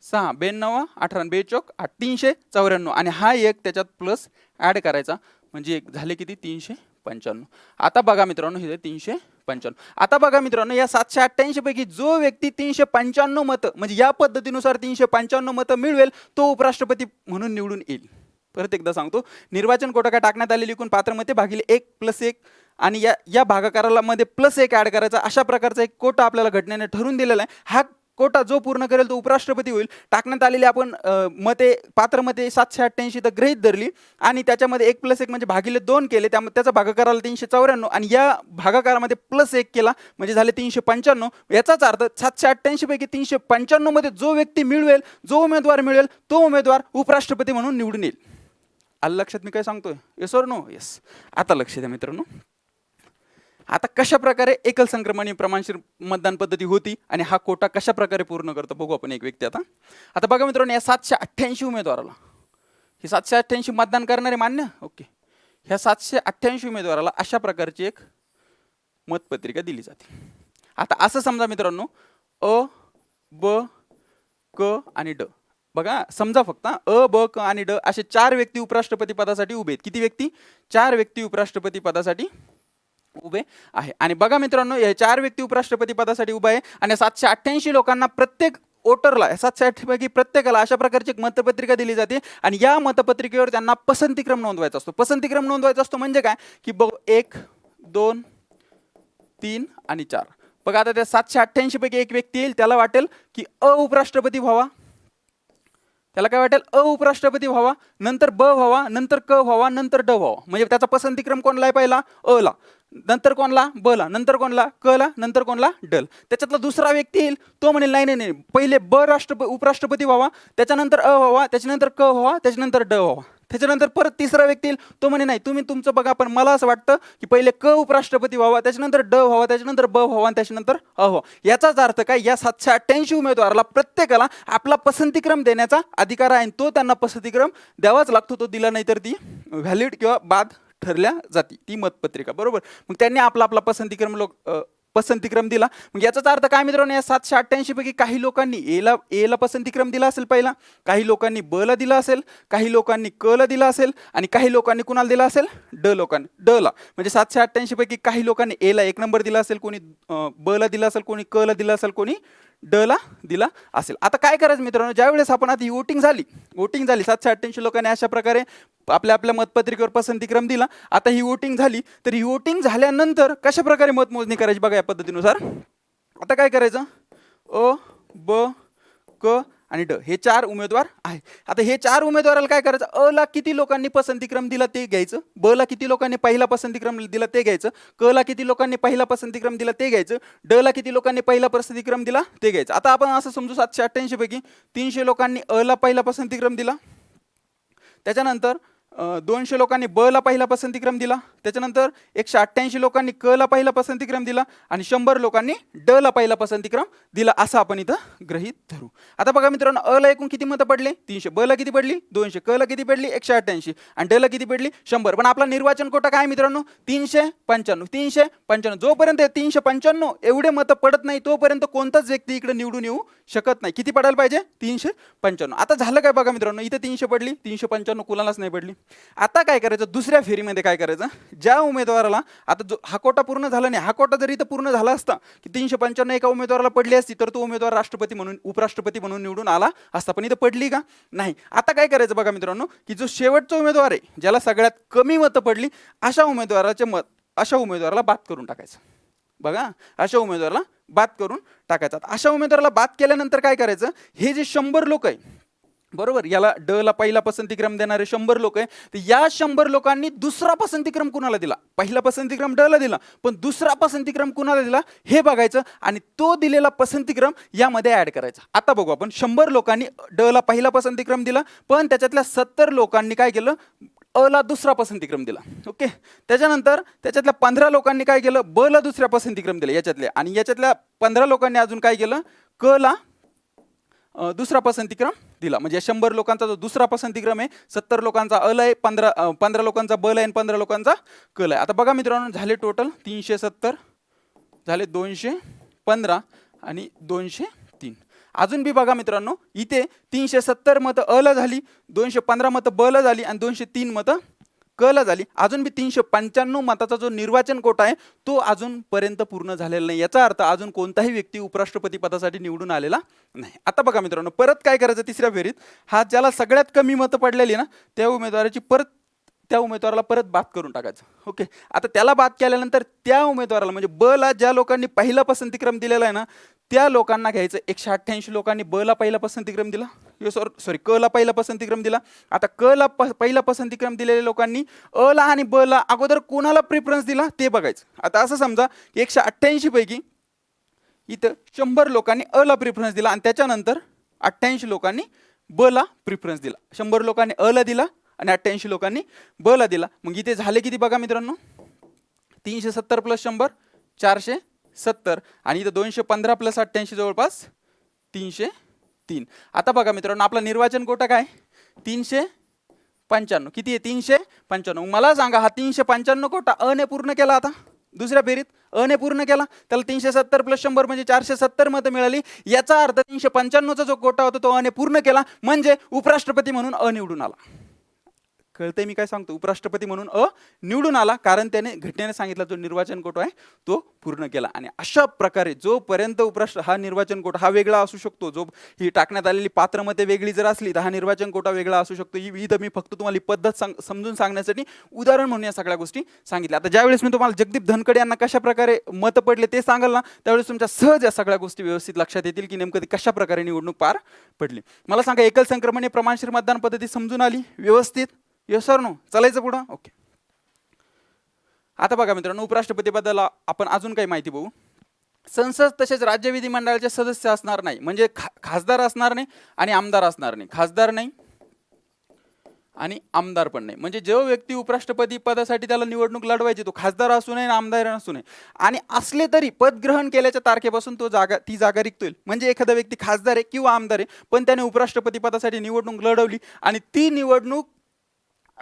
Speaker 1: 6, 92, 18, 42, 394. आणि हा एक त्याच्यात प्लस ॲड करायचा म्हणजे एक झाले किती? 395. आता बघा मित्रांनो, हे 395. आता बघा मित्रांनो, या 788 पैकी जो व्यक्ती 395 मतं, म्हणजे या पद्धतीनुसार 395 मतं मिळवेल तो उपराष्ट्रपती म्हणून निवडून येईल. परत एकदा सांगतो, निर्वाचन कोटा काय टाकण्यात आलेली एकूण पात्र मते भागिले 1 + 1 आणि या भागाकाराला मध्ये +1 ॲड करायचा, अशा प्रकारचा एक कोटा आपल्याला घटनेने ठरवून दिलेला आहे. हा कोटा जो पूर्ण करेल तो उपराष्ट्रपती होईल. टाकण्यात आलेली आपण मते पात्र मते 788 तर गृहीत धरली आणि त्याच्यामध्ये 1+1 म्हणजे भागिले 2 केले, त्यामुळे त्याचा भागाकार आला 394 आणि या भागाकारामध्ये +1 केला म्हणजे झाले 395. याचाच अर्थ 788 पैकी 395 मध्ये जो व्यक्ती मिळवेल, जो उमेदवार मिळेल तो उमेदवार उपराष्ट्रपती म्हणून निवडून येईल. आलं लक्षात मी काय सांगतोय? Yes or no? येस. आता लक्ष द्या मित्रांनो. आता कशा प्रकारे एकल संक्रमणी प्रमाणशीर मतदान पद्धती होती आणि हा कोटा कशा प्रकारे पूर्ण करतो बघू आपण एक व्यक्ती. आता बघा मित्रांनो, या 788 उमेदवाराला, हे 788 मतदान करणारे मान्य, ओके. ह्या 788 उमेदवाराला अशा प्रकारची एक मतपत्रिका दिली जाते. आता असं समजा मित्रांनो, अ, ब, क आणि ड. बघा समजा फक्त अ, ब, क आणि ड असे 4 व्यक्ती उपराष्ट्रपती पदासाठी उभे आहेत. किती व्यक्ती? 4 व्यक्ती उपराष्ट्रपती पदासाठी उभे आहे. आणि बघा मित्रांनो, हे 4 व्यक्ती उपराष्ट्रपती पदासाठी उभा आहे आणि 788 लोकांना प्रत्येक वोटरला 780 पैकी प्रत्येकाला अशा प्रकारची एक मतपत्रिका दिली जाते आणि या मतपत्रिकेवर त्यांना पसंतीक्रम नोंदवायचा असतो. पसंतीक्रम नोंदवायचा असतो म्हणजे काय की 1, 2, 3 आणि 4. बघा आता त्या 788 पैकी एक व्यक्ती येईल, त्याला वाटेल की उपराष्ट्रपती व्हावा, त्याला काय वाटेल उपराष्ट्रपती व्हावा, नंतर ब व्हावा, नंतर क व्हावा, नंतर ड व्हावा. म्हणजे त्याचा पसंतीक्रम कोणला आहे? पहिला ला, नंतर कोणला? ब ला, नंतर कोणला? क ला, नंतर कोणला? ड. त्याच्यातला दुसरा व्यक्ती येईल, तो म्हणेल नाही नाही नाही, पहिले उपराष्ट्रपती व्हावा, त्याच्यानंतर व्हावा, त्याच्यानंतर क व्हावा, त्याच्यानंतर ड व्हावा. त्याच्यानंतर परत तिसरा व्यक्ती येईल, तो म्हणे नाही तुम्ही तुमचं बघा, पण मला असं वाटतं की पहिले क उपराष्ट्रपती व्हावा, त्याच्यानंतर ड व्हावा, त्याच्यानंतर ब व्हावा आणि त्याच्यानंतर व्हावा. याचाच अर्थ काय, या 788 उमेदवाराला प्रत्येकाला आपला पसंतीक्रम देण्याचा अधिकार आहे. तो त्यांना पसंतीक्रम द्यावाच लागतो. तो दिला नाही तर ती व्हॅलिड किंवा बाद ठरल्या जाते ती मतपत्रिका, बरोबर. मग त्यांनी आपला पसंतीक्रम दिला. मग याचाच अर्थ काय मित्रांनो, या 788 पैकी काही लोकांनी ए ला पसंतीक्रम दिला असेल पहिला, काही लोकांनी ब ला दिला असेल, काही लोकांनी क ला दिला असेल आणि काही लोकांनी कुणाला दिला असेल? ड ला. म्हणजे 788 पैकी काही लोकांनी ए ला 1 नंबर दिला असेल, कोणी ब ला दिला असेल, कोणी क ला दिला असेल, कोणी ड ला दिला असेल. आता काय करायचं मित्रांनो, ज्यावेळेस आपण आता ही वोटिंग झाली 788 लोकांनी अशा प्रकारे आपल्या आपल्या मतपत्रिकेवर पसंतीक्रम दिला. आता ही वोटिंग झाली, तर ही वोटिंग झाल्यानंतर कशा प्रकारे मतमोजणी करायची बघा या पद्धतीनुसार. आता काय करायचं, अ, ब, क आणि ड हे 4 उमेदवार आहे. आता हे 4 उमेदवाराला काय करायचं, अ ला किती लोकांनी पसंतीक्रम दिला ते घ्यायचं, ब ला किती लोकांनी पहिला पसंतीक्रम दिला ते घ्यायचं, क ला किती लोकांनी पहिला पसंतीक्रम दिला ते घ्यायचं, ड ला किती लोकांनी पहिला पसंतीक्रम दिला ते घ्यायचं. आता आपण असं समजू 788 पैकी 300 लोकांनी अ ला पहिला पसंतीक्रम दिला, त्याच्यानंतर 200 लोकांनी ब ला पहिला पसंतीक्रम दिला, त्याच्यानंतर 188 लोकांनी क ला पहिला पसंतीक्रम दिला आणि 100 लोकांनी ड ला पहिला पसंतीक्रम दिला, असं आपण इथं गृहीत धरू. आता बघा मित्रांनो, अ ला एकूण किती मतं पडले? 300, ब ला किती पडली? 200, क ला किती पडली? 188 आणि ड ला किती पडली? 100. पण आपला निर्वाचन कोटा काय मित्रांनो? 395. जोपर्यंत 395 एवढे मतं पडत नाही तोपर्यंत कोणताच व्यक्ती इकडे निवडून येऊ शकत नाही. किती पडायला पाहिजे? 395. आता झालं काय बघा मित्रांनो, इथे 300 पडली, 395 कुणालाच नाही पडली. आता काय करायचं, दुसऱ्या फेरीमध्ये काय करायचं, ज्या उमेदवाराला आता जो हा कोटा पूर्ण झाला नाही, हा कोटा जरी इथं पूर्ण झाला असता की 395 एका उमेदवाराला पडली असती तर तो उमेदवार उपराष्ट्रपती म्हणून निवडून आला असता, पण इथं पडली का? नाही. आता काय करायचं बघा मित्रांनो, की जो शेवटचा उमेदवार आहे, ज्याला सगळ्यात कमी मतं पडली, अशा उमेदवाराला बाद करून टाकायचं. बघा, अशा उमेदवाराला बाद करून टाकायचं. अशा उमेदवाराला बाद केल्यानंतर काय करायचं, हे जे 100 लोक आहे, बरोबर, याला ड ला पहिला पसंतीक्रम देणारे 100 लोक आहे, तर या 100 लोकांनी दुसरा पसंतीक्रम कुणाला दिला? पहिला पसंतीक्रम ड ला दिला, पण दुसरा पसंतीक्रम कुणाला दिला हे बघायचं आणि तो दिलेला पसंतीक्रम यामध्ये ऍड करायचा. आता बघू आपण, 100 लोकांनी ड ला पहिला पसंतीक्रम दिला, पण त्याच्यातल्या 70 लोकांनी काय केलं, अ ला दुसरा पसंतीक्रम दिला, ओके. त्याच्यानंतर त्याच्यातल्या 15 लोकांनी काय केलं, ब ला दुसरा पसंतीक्रम दिला याच्यातल्या, आणि याच्यातल्या 15 लोकांनी अजून काय केलं, क ला दुसरा पसंतीक्रम दिला. म्हणजे 100 लोकांचा जो दुसरा पसंतीक्रम आहे, 70 लोकांचा अ ला आहे, 15 लोकांचा ब ला आहे आणि 15 लोकांचा क ला आहे. आता बघा मित्रांनो, झाले टोटल 370, झाले 215 आणि 203. अजून बी बघा मित्रांनो, इथे 370 मतं अ ला झाली, 215 मतं ब ला झाली आणि 203 मतं क ला झाली. अजून बी 395 मताचा जो निर्वाचन कोटा आहे तो अजूनपर्यंत पूर्ण झालेला नाही. याचा अर्थ अजून कोणताही व्यक्ती उपराष्ट्रपती पदासाठी निवडून आलेला नाही. आता बघा मित्रांनो, परत काय करायचं, तिसऱ्या फेरीत हा ज्याला सगळ्यात कमी मतं पडलेली ना त्या उमेदवाराची परत त्या उमेदवाराला परत बाद करून टाकायचं. ओके, आता त्याला बाद केल्यानंतर त्या उमेदवाराला म्हणजे ब ला ज्या लोकांनी पहिला पसंतीक्रम दिलेला आहे ना त्या लोकांना घ्यायचं. 188 लोकांनी ब ला पहिला पसंतीक्रम दिला, सॉरी क ला पहिला पसंतीक्रम दिला. आता क ला पहिला पसंतीक्रम दिलेल्या लोकांनी अ ला आणि ब ला अगोदर कोणाला प्रिफरन्स दिला ते बघायचं. आता असं समजा 188 पैकी इथं 100 लोकांनी अ ला प्रिफरन्स दिला आणि त्याच्यानंतर 88 लोकांनी ब ला प्रिफरन्स दिला. 100 लोकांनी अ ला दिला आणि 88 लोकांनी ब ला दिला. मग इथे झाले किती बघा मित्रांनो, 370 प्लस 100 470 आणि इथं 215 प्लस 88 जवळपास 303. आता बघा मित्रांनो आपला निर्वाचन कोटा काय 395. किती आहे 395. मला सांगा हा 395 कोटा अ ने पूर्ण केला. आता दुसऱ्या फेरीत अ ने पूर्ण केला त्याला 370 प्लस 100 म्हणजे 470 मतं मिळाली. याचा अर्थ 395चा जो कोटा होता तो अ ने पूर्ण केला म्हणजे उपराष्ट्रपती म्हणून अ निवडून आला. कळतंय मी काय सांगतो, उपराष्ट्रपती म्हणून अ निवडून आला कारण त्याने घटनेने सांगितला जो निर्वाचन कोटा आहे तो पूर्ण केला. आणि अशा प्रकारे जोपर्यंत हा निर्वाचन कोटा हा वेगळा असू शकतो, जो ही टाकण्यात आलेली पात्रमते वेगळी जर असली तर हा निर्वाचन कोटा वेगळा असू शकतो. ही मी फक्त तुम्हाला ही पद्धत समजून सांगण्यासाठी उदाहरण म्हणून या सगळ्या गोष्टी सांगितल्या. आता ज्यावेळेस मी तुम्हाला जगदीप धनखडे यांना कशा प्रकारे मत पडले ते सांगाल ना त्यावेळेस तुमच्या सहज या सगळ्या गोष्टी व्यवस्थित लक्षात येतील की नेमकं कशा प्रकारे निवडणूक पार पडली. मला सांगा एकल संक्रमण प्रमाणशीर मतदान पद्धती समजून आली व्यवस्थित? येस सर नो, चालायचं पुढं. ओके, आता बघा मित्रांनो उपराष्ट्रपती बद्दल आपण अजून काही माहिती बघू. संसद तसेच राज्य विधिमंडळाचे सदस्य असणार नाही म्हणजे खासदार असणार नाही आणि आमदार असणार नाही. खासदार नाही आणि आमदार पण नाही. म्हणजे जो व्यक्ती उपराष्ट्रपती पदासाठी त्याला निवडणूक लढवायची तो खासदार असू नये आमदार असू नये आणि असले तरी पद ग्रहण केल्याच्या तारखेपासून ती जागा रिक्त होईल. म्हणजे एखादा व्यक्ती खासदार आहे किंवा आमदार आहे पण त्याने उपराष्ट्रपती पदासाठी निवडणूक लढवली आणि ती निवडणूक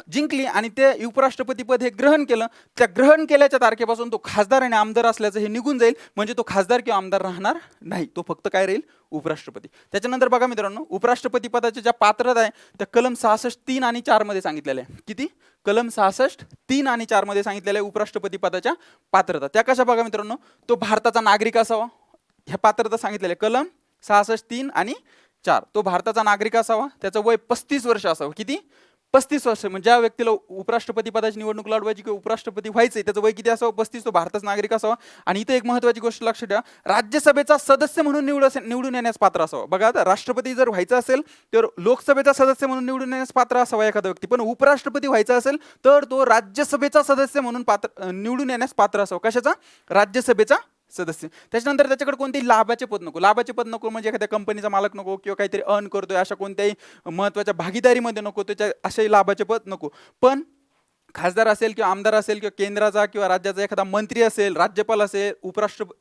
Speaker 1: जिंकली आणि ते उपराष्ट्रपती पद हे ग्रहण केलं, त्या ग्रहण केल्याच्या तारखेपासून तो खासदार आणि आमदार असल्याचं हे निघून जाईल. म्हणजे तो खासदार किंवा आमदार राहणार नाही, तो फक्त काय राहील उपराष्ट्रपती. त्याच्यानंतर बघा मित्रांनो उपराष्ट्रपती पदाच्या ज्या पात्रता आहे त्या कलम 66 3 आणि 4 मध्ये सांगितलेल्या आहे. किती? कलम 66 3 आणि 4 मध्ये सांगितलेल्या आहे उपराष्ट्रपती पदाच्या पात्रता. त्या कशा बघा मित्रांनो, तो भारताचा नागरिक असावा, ह्या पात्रता सांगितलेल्या कलम 66 3 आणि 4. तो भारताचा नागरिक असावा, त्याचं वय 35 वर्ष असावं. किती? 35 वर्ष. म्हणजे ज्या व्यक्तीला उपराष्ट्रपती पदाची निवडणूक लढवायची किंवा उपराष्ट्रपती व्हायचंय त्याचं वय किती असावं? 35. तो भारताचा नागरिक असावा. आणि इथे एक महत्त्वाची गोष्ट लक्षात ठेवा, राज्यसभेचा सदस्य म्हणून निवडून येण्यास पात्र असावा. बघा आता राष्ट्रपती जर व्हायचं असेल तर लोकसभेचा सदस्य म्हणून निवडून येण्यास पात्र असावा एखादा व्यक्ती, पण उपराष्ट्रपती व्हायचा असेल तर तो राज्यसभेचा सदस्य म्हणून निवडून येण्यास पात्र असावा. कशाचा? राज्यसभेचा सदस्य. त्याच्यानंतर त्याच्याकडे कोणतेही लाभाचे पद नको. लाभाचे पद नको म्हणजे एखाद्या कंपनीचा मालक नको किंवा काहीतरी अर्न करतोय अशा कोणत्याही महत्त्वाच्या भागीदारीमध्ये नको, त्याच्या अशाही लाभाचे पद नको. पण खासदार असेल किंवा आमदार असेल किंवा केंद्राचा किंवा राज्याचा एखादा मंत्री असेल, राज्यपाल असेल,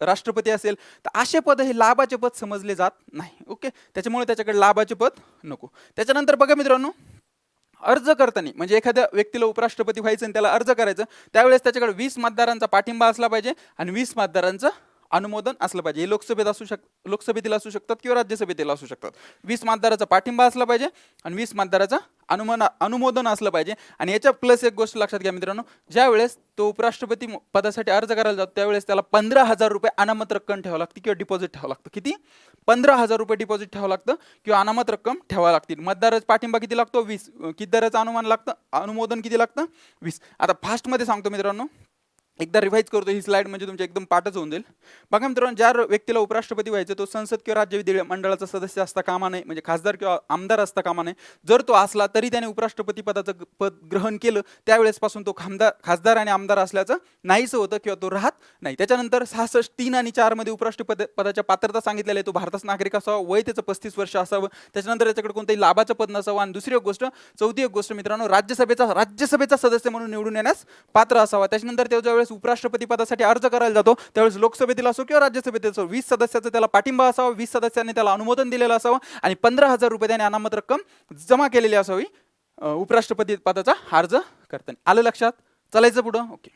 Speaker 1: राष्ट्रपती असेल तर असे पद हे लाभाचे पद समजले जात नाही. ओके, त्याच्यामुळे त्याच्याकडे लाभाचे पद नको. त्याच्यानंतर बघा मित्रांनो अर्ज करताना म्हणजे एखाद्या व्यक्तीला उपराष्ट्रपती व्हायचं आणि त्याला अर्ज करायचं त्यावेळेस त्याच्याकडे 20 मतदारांचा पाठिंबा असला पाहिजे आणि 20 मतदारांचं अनुमोदन असलं पाहिजे. हे लोकसभेतील असू शकतात किंवा राज्यसभेतील असू शकतात. 20 मतदाराचा पाठिंबा असला पाहिजे आणि 20 मतदाराचा अनुमोदन असलं पाहिजे. आणि याच्या प्लस एक गोष्ट लक्षात घ्या मित्रांनो, ज्या वेळेस तो उपराष्ट्रपती पदासाठी अर्ज करायला जातो त्यावेळेस त्याला 15,000 रुपये अनामत रक्कम ठेवावं लागते किंवा डिपॉझिट ठेवावं लागतं. किती? 15,000 रुपये डिपॉझिट ठेवावं लागतं किंवा अनामत रक्कम ठेवावं लागते. मतदाराचा पाठिंबा किती लागतो? 20. किती दराचं अनुमोदन किती लागतं? 20. आता फास्टमध्ये सांगतो मित्रांनो, एकदा रिवाइज करतो ही स्लाइड म्हणजे तुमच्या एकदम पाठच होऊन जाईल. बघा मित्रांनो, ज्या व्यक्तीला उपराष्ट्रपती व्हायचं तो संसद किंवा राज्य विधिमंडळाचा सदस्य असता कामा नये, म्हणजे खासदार किंवा आमदार असता कामा नये. जर तो असला तरी त्याने उपराष्ट्रपती पदाचं पद ग्रहण केलं त्यावेळेसपासून तो खासदार आणि आमदार असल्याचं नाहीच होतं किंवा तो राहत नाही. त्याच्यानंतर 66 3 आणि 4 मध्ये उपराष्ट्रपती पदाच्या पात्रता सांगितलेल्या आहे, तो भारताचा नागरिक असावा, वय त्याचं 35 वर्ष असावं, त्याच्यानंतर त्याच्याकडे कोणत्याही लाभाचं पद नसावं. आणि दुसरी एक गोष्ट, चौथी एक गोष्ट मित्रांनो, राज्यसभेचा सदस्य म्हणून निवडून येण्यास पात्र असावा. त्याच्यानंतर तो ज्यावेळेस उपराष्ट्रपती पदासाठी अर्ज करायला जातो त्यावेळेस लोकसभेतील असो किंवा राज्यसभेतील असो 20 सदस्याचा त्याला पाठिंबा असावा, 20 सदस्यांनी त्याला अनुमोदन दिलेलं असावं आणि 15,000 रुपये त्याने अनामत रक्कम जमा केलेली असावी उपराष्ट्रपती पदाचा अर्ज करताना. आलं लक्षात? चालायचं पुढं. ओके,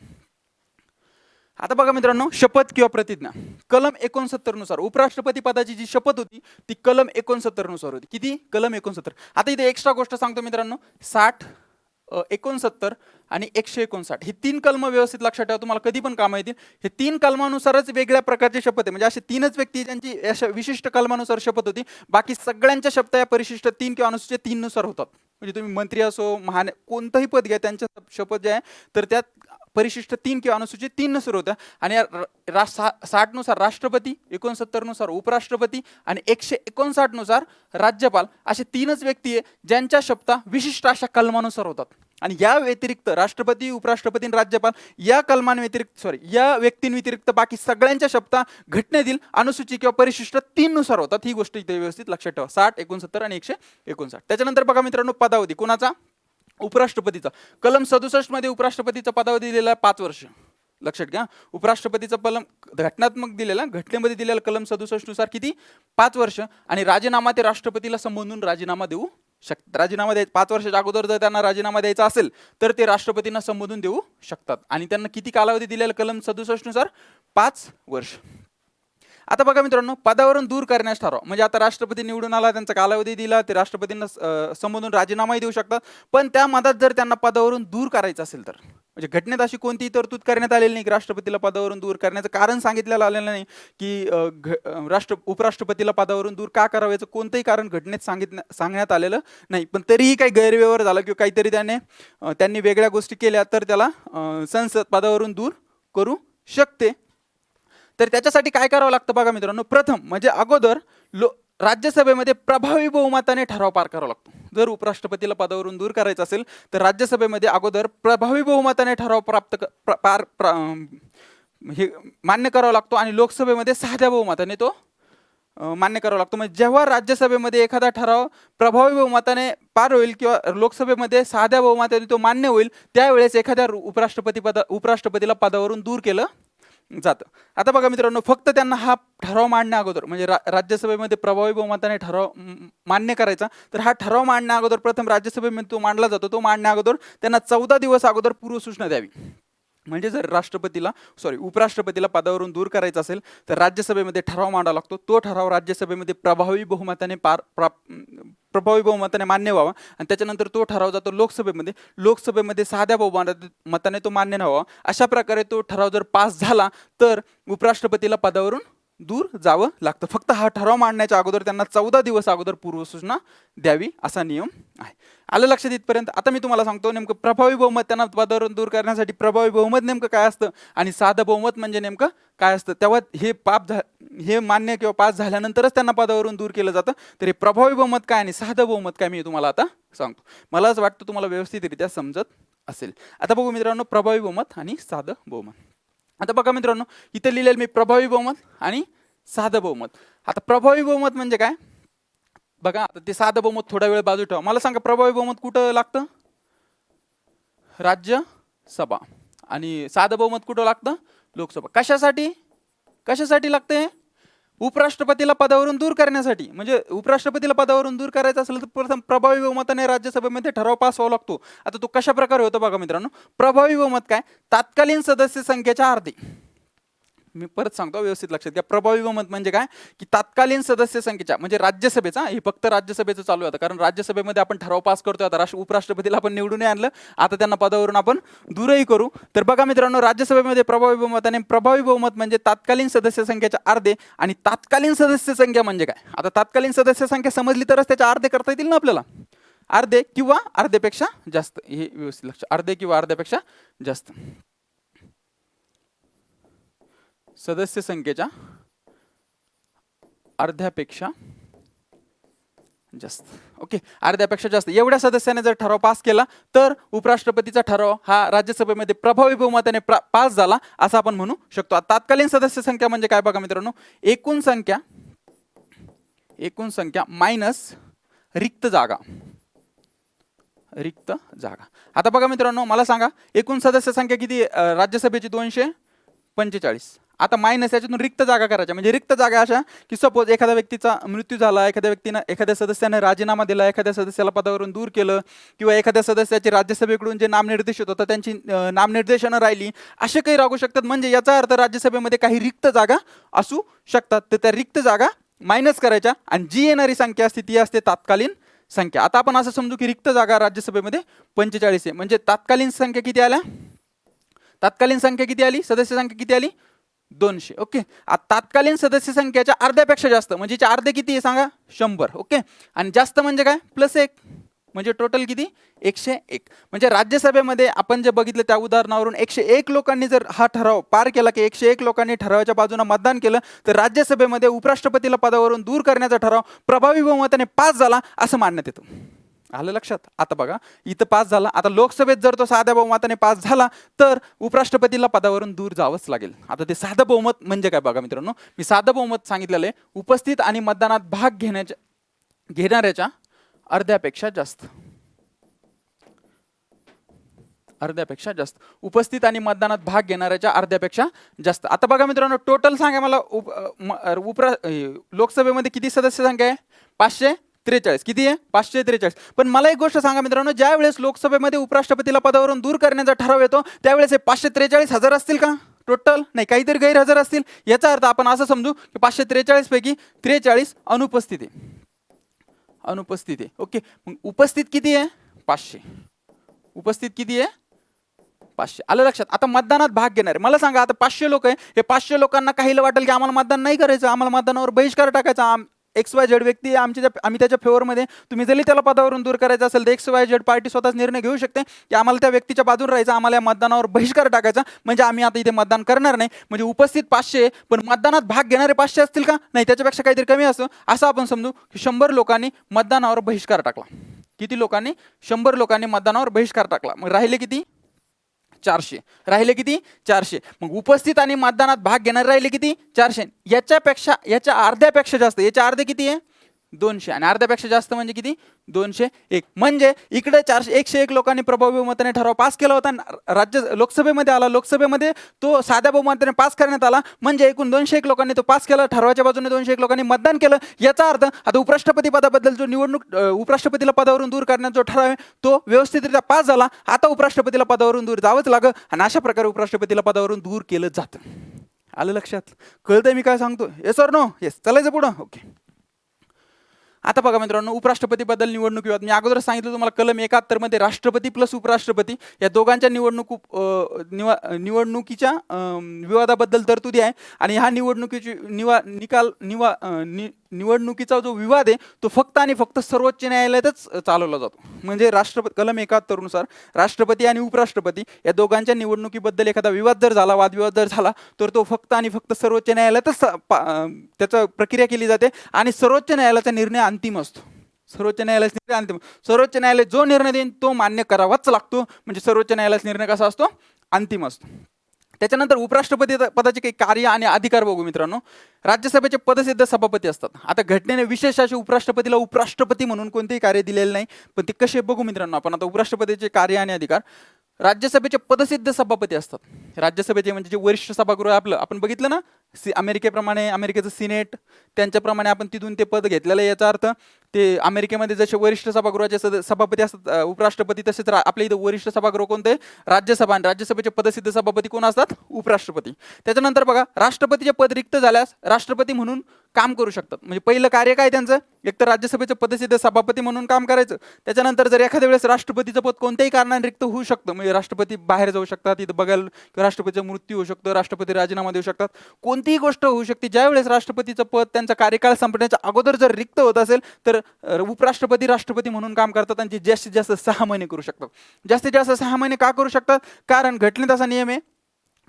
Speaker 1: आता बघा मित्रांनो, शपथ किंवा प्रतिज्ञा कलम 69 नुसार उपराष्ट्रपती पदाची जी शपथ होती ती कलम 69 नुसार होती. किती? कलम 69. आता इथे एक्स्ट्रा गोष्ट सांगतो मित्रांनो, 60 69 आणि 159 ही 3 कलम व्यवस्थित लक्षात ठेवा, तुम्हाला कधी पण कामं येतील. हे 3 कलमानुसारच वेगळ्या प्रकारची शपथ आहे. म्हणजे असे 3च व्यक्ती ज्यांची अशा विशिष्ट कलमानुसार शपथ होती, बाकी सगळ्यांच्या शपथ या परिशिष्ट 3 किंवा अनुसूचित 3 नुसार होतात. म्हणजे तुम्ही मंत्री असो, कोणतंही पद घ्या, त्यांच्या शपथ जे आहे तर त्यात परिशिष्ट 3 किंवा अनुसूचित 3 सुरू होतं. आणि 60 नुसार राष्ट्रपती, 69 नुसार उपराष्ट्रपती आणि 159 नुसार राज्यपाल, असे 3च व्यक्ती आहे ज्यांच्या शपथा विशिष्ट अशा कलमानुसार होतात. आणि या व्यतिरिक्त राष्ट्रपती, उपराष्ट्रपती आणि राज्यपाल या कलमांव्यतिरिक्त या व्यक्तींव्यतिरिक्त बाकी सगळ्यांच्या शपथा घटनेतील अनुसूची किंवा परिशिष्ट 3 नुसार होतात. ही गोष्ट इथे व्यवस्थित लक्षात ठेवा. 60, 69 आणि 159. त्याच्यानंतर बघा मित्रांनो, पदावधी कोणाचा? उपराष्ट्रपतीचा. कलम 67 मध्ये उपराष्ट्रपतीचा पदावधी दिलेला आहे 5 वर्ष. लक्षात घ्या, उपराष्ट्रपतीचा कलम घटनात्मक दिलेला, घटनेमध्ये दिलेला कलम 67 नुसार किती? 5 वर्ष. आणि राजीनामा ते राष्ट्रपतीला संबोधून राजीनामा देऊ शकतात. राजीनामा 5 वर्षाच्या अगोदर जर त्यांना राजीनामा द्यायचा असेल तर ते राष्ट्रपतींना संबोधून देऊ शकतात. आणि त्यांना किती कालावधी दिलेला कलम 67 नुसार? 5 वर्ष. आता बघा मित्रांनो, पदावरून दूर करण्यास ठराव म्हणजे आता राष्ट्रपती निवडून आला, त्यांचा कालावधी दिला, ते राष्ट्रपतींना संबोधून राजीनामाही देऊ शकतात. पण त्या मधात जर त्यांना पदावरून दूर करायचं असेल तर, म्हणजे घटनेत अशी कोणतीही तरतूद करण्यात आलेली नाही की राष्ट्रपतीला पदावरून दूर करण्याचं कारण सांगितलेलं आलेलं नाही की उपराष्ट्रपतीला पदावरून दूर का करावं, याचं कोणतंही कारण घटनेत सांगण्यात आलेलं नाही. पण तरीही काही गैरव्यवहार झाला किंवा काहीतरी त्यांनी वेगळ्या गोष्टी केल्या तर त्याला संसद पदावरून दूर करू शकते. तर त्याच्यासाठी काय करावं लागतं बघा मित्रांनो, प्रथम म्हणजे अगोदर राज्यसभेमध्ये प्रभावी बहुमताने ठराव पार करावा लागतो. जर उपराष्ट्रपतीला पदावरून दूर करायचं असेल तर राज्यसभेमध्ये अगोदर प्रभावी बहुमताने ठराव हे मान्य करावा लागतो आणि लोकसभेमध्ये साध्या बहुमताने तो मान्य करावा लागतो. म्हणजे जेव्हा राज्यसभेमध्ये एखादा ठराव प्रभावी बहुमताने पार होईल किंवा लोकसभेमध्ये साध्या बहुमताने तो मान्य होईल, त्यावेळेस एखाद्या उपराष्ट्रपतीला पदावरून दूर केलं जातं. आता बघा मित्रांनो, फक्त त्यांना हा ठराव मांडण्या अगोदर म्हणजे राज्यसभेमध्ये प्रभावी बहुमताने ठराव मान्य करायचा, तर हा ठराव मांडण्या अगोदर प्रथम राज्यसभेमध्ये तो मांडला जातो. तो मांडण्या अगोदर त्यांना 14 दिवस अगोदर पूर्वसूचना द्यावी. म्हणजे जर उपराष्ट्रपतीला पदावरून दूर करायचं असेल तर राज्यसभेमध्ये ठराव मांडावा लागतो. तो ठराव राज्यसभेमध्ये प्रभावी बहुमताने मान्य व्हावा आणि त्याच्यानंतर तो ठराव जातो लोकसभेमध्ये साध्या बहुमताने तो मान्य व्हावा. अशा प्रकारे तो ठराव जर पास झाला तर उपराष्ट्रपतीला पदावरून दूर जावं लागतं. फक्त हा ठराव मांडण्याच्या अगोदर त्यांना 14 दिवस अगोदर पूर्वसूचना द्यावी असा नियम आहे. आलं लक्षात इथपर्यंत? आता मी तुम्हाला सांगतो नेमकं प्रभावी बहुमत त्यांना पदावरून दूर करण्यासाठी प्रभावी बहुमत नेमकं काय असतं आणि साधं बहुमत म्हणजे नेमकं काय असतं. तेव्हा हे मान्य किंवा पास झाल्यानंतरच त्यांना पदावरून दूर केलं जातं. तर हे प्रभावी बहुमत काय आणि साधं बहुमत काय मी तुम्हाला आता सांगतो. मला असं वाटतं तुम्हाला व्यवस्थितरित्या समजत असेल. आता बघू मित्रांनो, प्रभावी बहुमत आणि साधं बहुमत. आता बघा मित्रांनो, इथे लिहिलेलं मी प्रभावी बहुमत आणि साधं बहुमत. आता प्रभावी बहुमत म्हणजे काय बघा, आता ते साधं बहुमत थोडा वेळ बाजू ठेवा. मला सांगा, प्रभावी बहुमत कुठं लागतं? राज्यसभा. आणि साधं बहुमत कुठं लागतं? लोकसभा. कशासाठी लागते? उपराष्ट्रपतीला पदावरून दूर करण्यासाठी. म्हणजे उपराष्ट्रपतीला पदावरून दूर करायचं असेल तर प्रथम प्रभावी बहुमताने राज्यसभेमध्ये ठराव पास व्हावा लागतो. आता तो कशा प्रकारे होतो बघा मित्रांनो, प्रभावी बहुमत काय? तात्कालीन सदस्य संख्येच्या अर्धे. मी परत सांगतो, व्यवस्थित लक्षात घ्या. प्रभावी बहुमत म्हणजे काय की तात्कालीन सदस्य संख्येच्या, म्हणजे राज्यसभेचा, हे फक्त राज्यसभेचं चालू आहे कारण राज्यसभेमध्ये आपण ठराव पास करतोय. आता उपराष्ट्रपतीला आपण निवडून आणलं, आता त्यांना पदावरून आपण दूरही करू. तर बघा मित्रांनो, राज्यसभेमध्ये प्रभावी बहुमत म्हणजे तात्कालीन सदस्य संख्येच्या अर्धे. आणि तात्कालीन सदस्य संख्या म्हणजे काय? आता तात्कालीन सदस्य संख्या समजली तरच त्याच्या अर्धे करता येतील ना आपल्याला. अर्धे किंवा अर्ध्यापेक्षा जास्त, हे व्यवस्थित लक्ष, अर्धे किंवा अर्ध्यापेक्षा जास्त. सदस्य संख्येच्या अर्ध्यापेक्षा जास्त. ओके, अर्ध्यापेक्षा जास्त एवढ्या सदस्याने जर ठराव पास केला तर उपराष्ट्रपतीचा ठराव हा राज्यसभेमध्ये प्रभावी बहुमताने पास झाला असं आपण म्हणू शकतो. तात्कालीन सदस्य संख्या म्हणजे काय बघा मित्रांनो, एकूण संख्या मायनस रिक्त जागा. आता बघा मित्रांनो, मला सांगा एकूण सदस्य संख्या किती? राज्यसभेची 245. आता मायनस याच्यातून रिक्त जागा करायच्या. म्हणजे रिक्त जागा अशा की सपोज एखाद्या व्यक्तीचा मृत्यू झाला, एखाद्या सदस्याने राजीनामा दिला, एखाद्या सदस्याला पदावरून दूर केलं, किंवा एखाद्या सदस्याचे राज्यसभेकडून जे नामनिर्देशित होतं त्यांची नामनिर्देशनं राहिली, असे काही राहू शकतात. म्हणजे याचा अर्थ राज्यसभेमध्ये काही रिक्त जागा असू शकतात. तर त्या रिक्त जागा मायनस करायच्या आणि जी येणारी संख्या असते ती असते तात्कालीन संख्या. आता आपण असं समजू की रिक्त जागा राज्यसभेमध्ये 45 आहे. म्हणजे तात्कालीन संख्या किती आली? सदस्य संख्या किती आली? 200. ओके, तात्कालीन सदस्य संख्येच्या अर्ध्यापेक्षा जास्त म्हणजे अर्धे किती आहे सांगा? 100. ओके, आणि जास्त म्हणजे काय? +1. म्हणजे टोटल किती 101. म्हणजे राज्यसभेमध्ये आपण जे बघितलं त्या उदाहरणावरून 101 लोकांनी जर हा ठराव पार केला की 101 लोकांनी ठरावाच्या बाजूने मतदान केलं तर राज्यसभेमध्ये उपराष्ट्रपतीला पदावरून दूर करण्याचा ठराव प्रभावी बहुमताने पास झाला असं मानण्यात येतं. आलं लक्षात. आता बघा इथं पास झाला, आता लोकसभेत जर तो साध्या बहुमताने पास झाला तर उपराष्ट्रपतीला पदावरून दूर जावंच लागेल. आता ते साधं बहुमत म्हणजे काय बघा मित्रांनो, मी साधं बहुमत सांगितलेलं आहे, उपस्थित आणि मतदानात भाग घेणाऱ्याच्या अर्ध्यापेक्षा जास्त, अर्ध्यापेक्षा जास्त, उपस्थित आणि मतदानात भाग घेणाऱ्याच्या अर्ध्यापेक्षा जास्त. आता बघा मित्रांनो टोटल सांगा मला लोकसभेमध्ये किती सदस्य संख्या आहे 543. किती आहे 543. पण मला एक गोष्ट सांगा मित्रांनो, ज्या वेळेस लोकसभेमध्ये उपराष्ट्रपतीला पदावरून दूर करण्याचा ठराव येतो त्यावेळेस हे 543,000 असतील का टोटल? नाही, काहीतरी गैरहजर असतील. याचा अर्थ आपण असं समजू की 543 पैकी 43 अनुपस्थित आहे, अनुपस्थित आहे. ओके, मग उपस्थित किती आहे 500, उपस्थित किती आहे 500. आलं लक्षात. आता मतदानात भाग घेणार मला सांगा, आता 500 लोक आहे, हे 500 लोकांना काही वाटेल की आम्हाला मतदान नाही करायचं, आम्हाला मतदानावर बहिष्कार टाकायचा, XYZ व्यक्ती आम्ही त्याच्या फेवरमध्ये, तुम्ही जरी त्याला पदावरून दूर करायचं असेल तर XYZ पार्टी स्वतःच निर्णय घेऊ शकते की आम्हाला त्या व्यक्तीच्या बाजून राहायचं, आम्हाला या मतदानावर बहिष्कार टाकायचा, म्हणजे आम्ही आता इथे मतदान करणार नाही. म्हणजे उपस्थित 500 पण मतदानात भाग घेणारे 500 असतील का? नाही, त्याच्यापेक्षा काहीतरी कमी असतो. असं आपण समजू की 100 लोकांनी मतदानावर बहिष्कार टाकला. किती लोकांनी? 100 लोकांनी मतदानावर बहिष्कार टाकला. मग राहिले किती 400. राहिले किती 400. मग उपस्थित आणि मतदानात भाग घेणारे राहिले किती 400. याच्या अर्ध्यापेक्षा जास्त, याच्या अर्धे किती आहे 200 आणि अर्ध्यापेक्षा जास्त म्हणजे किती 201. म्हणजे इकडे 101 लोकांनी प्रभावी बहुमताने ठराव पास केला होता, लोकसभेमध्ये आला, लोकसभेमध्ये तो साध्या बहुमताने पास करण्यात आला, म्हणजे एकूण 201 लोकांनी तो पास केला, ठरावाच्या बाजूने 201 लोकांनी मतदान केलं. याचा अर्थ आता उपराष्ट्रपती पदाबद्दल जो निवडणूक उपराष्ट्रपतीला पदावरून दूर करण्याचा जो ठराव आहे तो व्यवस्थितरित्या पास झाला. आता उपराष्ट्रपतीला पदावरून दूर जावंच लागलं आणि अशा प्रकारे उपराष्ट्रपतीला पदावरून दूर केलं जातं. आलं लक्षात? कळतंय मी काय सांगतो? Yes or no? येस. चालायचं पुढं. ओके, आता बघा मित्रांनो उपराष्ट्रपती बद्दल निवडणूक विवाद, मी अगोदर सांगितलं तुम्हाला कलम 71 मध्ये राष्ट्रपती प्लस उपराष्ट्रपती या दोघांच्या निवडणुकीच्या विवादाबद्दल तरतुदी आहे. आणि ह्या निवडणुकीची निवडणुकीचा जो विवाद आहे तो फक्त आणि फक्त सर्वोच्च न्यायालयातच चालवला जातो. म्हणजे कलम 71 नुसार राष्ट्रपती आणि उपराष्ट्रपती या दोघांच्या निवडणुकीबद्दल एखादा विवाद जर झाला, वादविवाद जर झाला तर तो फक्त आणि फक्त सर्वोच्च न्यायालयातच त्याचा प्रक्रिया केली जाते आणि सर्वोच्च न्यायालयाचा निर्णय अंतिम असतो. सर्वोच्च न्यायालयाचा निर्णय अंतिम. सर्वोच्च न्यायालय जो निर्णय देईन तो मान्य करावाच लागतो. म्हणजे सर्वोच्च न्यायालयाचा निर्णय कसा असतो? अंतिम असतो. त्याच्यानंतर उपराष्ट्रपती पदाचे काही कार्य आणि अधिकार बघू मित्रांनो. राज्यसभेचे पदसिद्ध सभापती असतात. आता घटनेने विशेष असे उपराष्ट्रपतीला उपराष्ट्रपती म्हणून कोणतेही कार्य दिलेले नाही, पण ते कसे बघू मित्रांनो आपण. आता उपराष्ट्रपतीचे कार्य आणि अधिकार, राज्यसभेचे पदसिद्ध सभापती असतात. राज्यसभेचे म्हणजे जे वरिष्ठ सभागृह आहे आपलं, आपण बघितलं ना अमेरिकेप्रमाणे अमेरिकेचं सिनेट, त्यांच्याप्रमाणे आपण तिथून ते पद घेतलेलं आहे. याचा अर्थ ते अमेरिकेमध्ये जसे वरिष्ठ सभागृहाचे सभापती असतात उपराष्ट्रपती, तसेच आपल्या इथं वरिष्ठ सभागृह कोणते? राज्यसभा. आणि राज्यसभेचे पदसिद्ध सभापती कोण असतात? उपराष्ट्रपती. त्याच्यानंतर बघा राष्ट्रपतीचे पद रिक्त झाल्यास राष्ट्रपती म्हणून काम करू शकतात. म्हणजे पहिलं कार्य काय त्यांचं? एक तर राज्यसभेचं पदसिद्ध सभापती म्हणून काम करायचं. त्याच्यानंतर जर एखाद्या वेळेस राष्ट्रपतीचं पद कोणत्याही कारणाने रिक्त होऊ शकतं, म्हणजे राष्ट्रपती बाहेर जाऊ शकतात, इथं बघायला किंवा राष्ट्रपतीचा मृत्यू होऊ शकतो, राष्ट्रपती राजीनामा देऊ शकतात, कोणतीही गोष्ट होऊ शकते. ज्यावेळेस राष्ट्रपतीचं पद त्यांचा कार्यकाळ संपण्याच्या अगोदर जर रिक्त होत असेल तर उपराष्ट्रपती राष्ट्रपती म्हणून काम करतात आणि ते जास्तीत जास्त 6 महिने करू शकतात. जास्तीत जास्त 6 महिने का करू शकतात? कारण घटनेत असा नियम आहे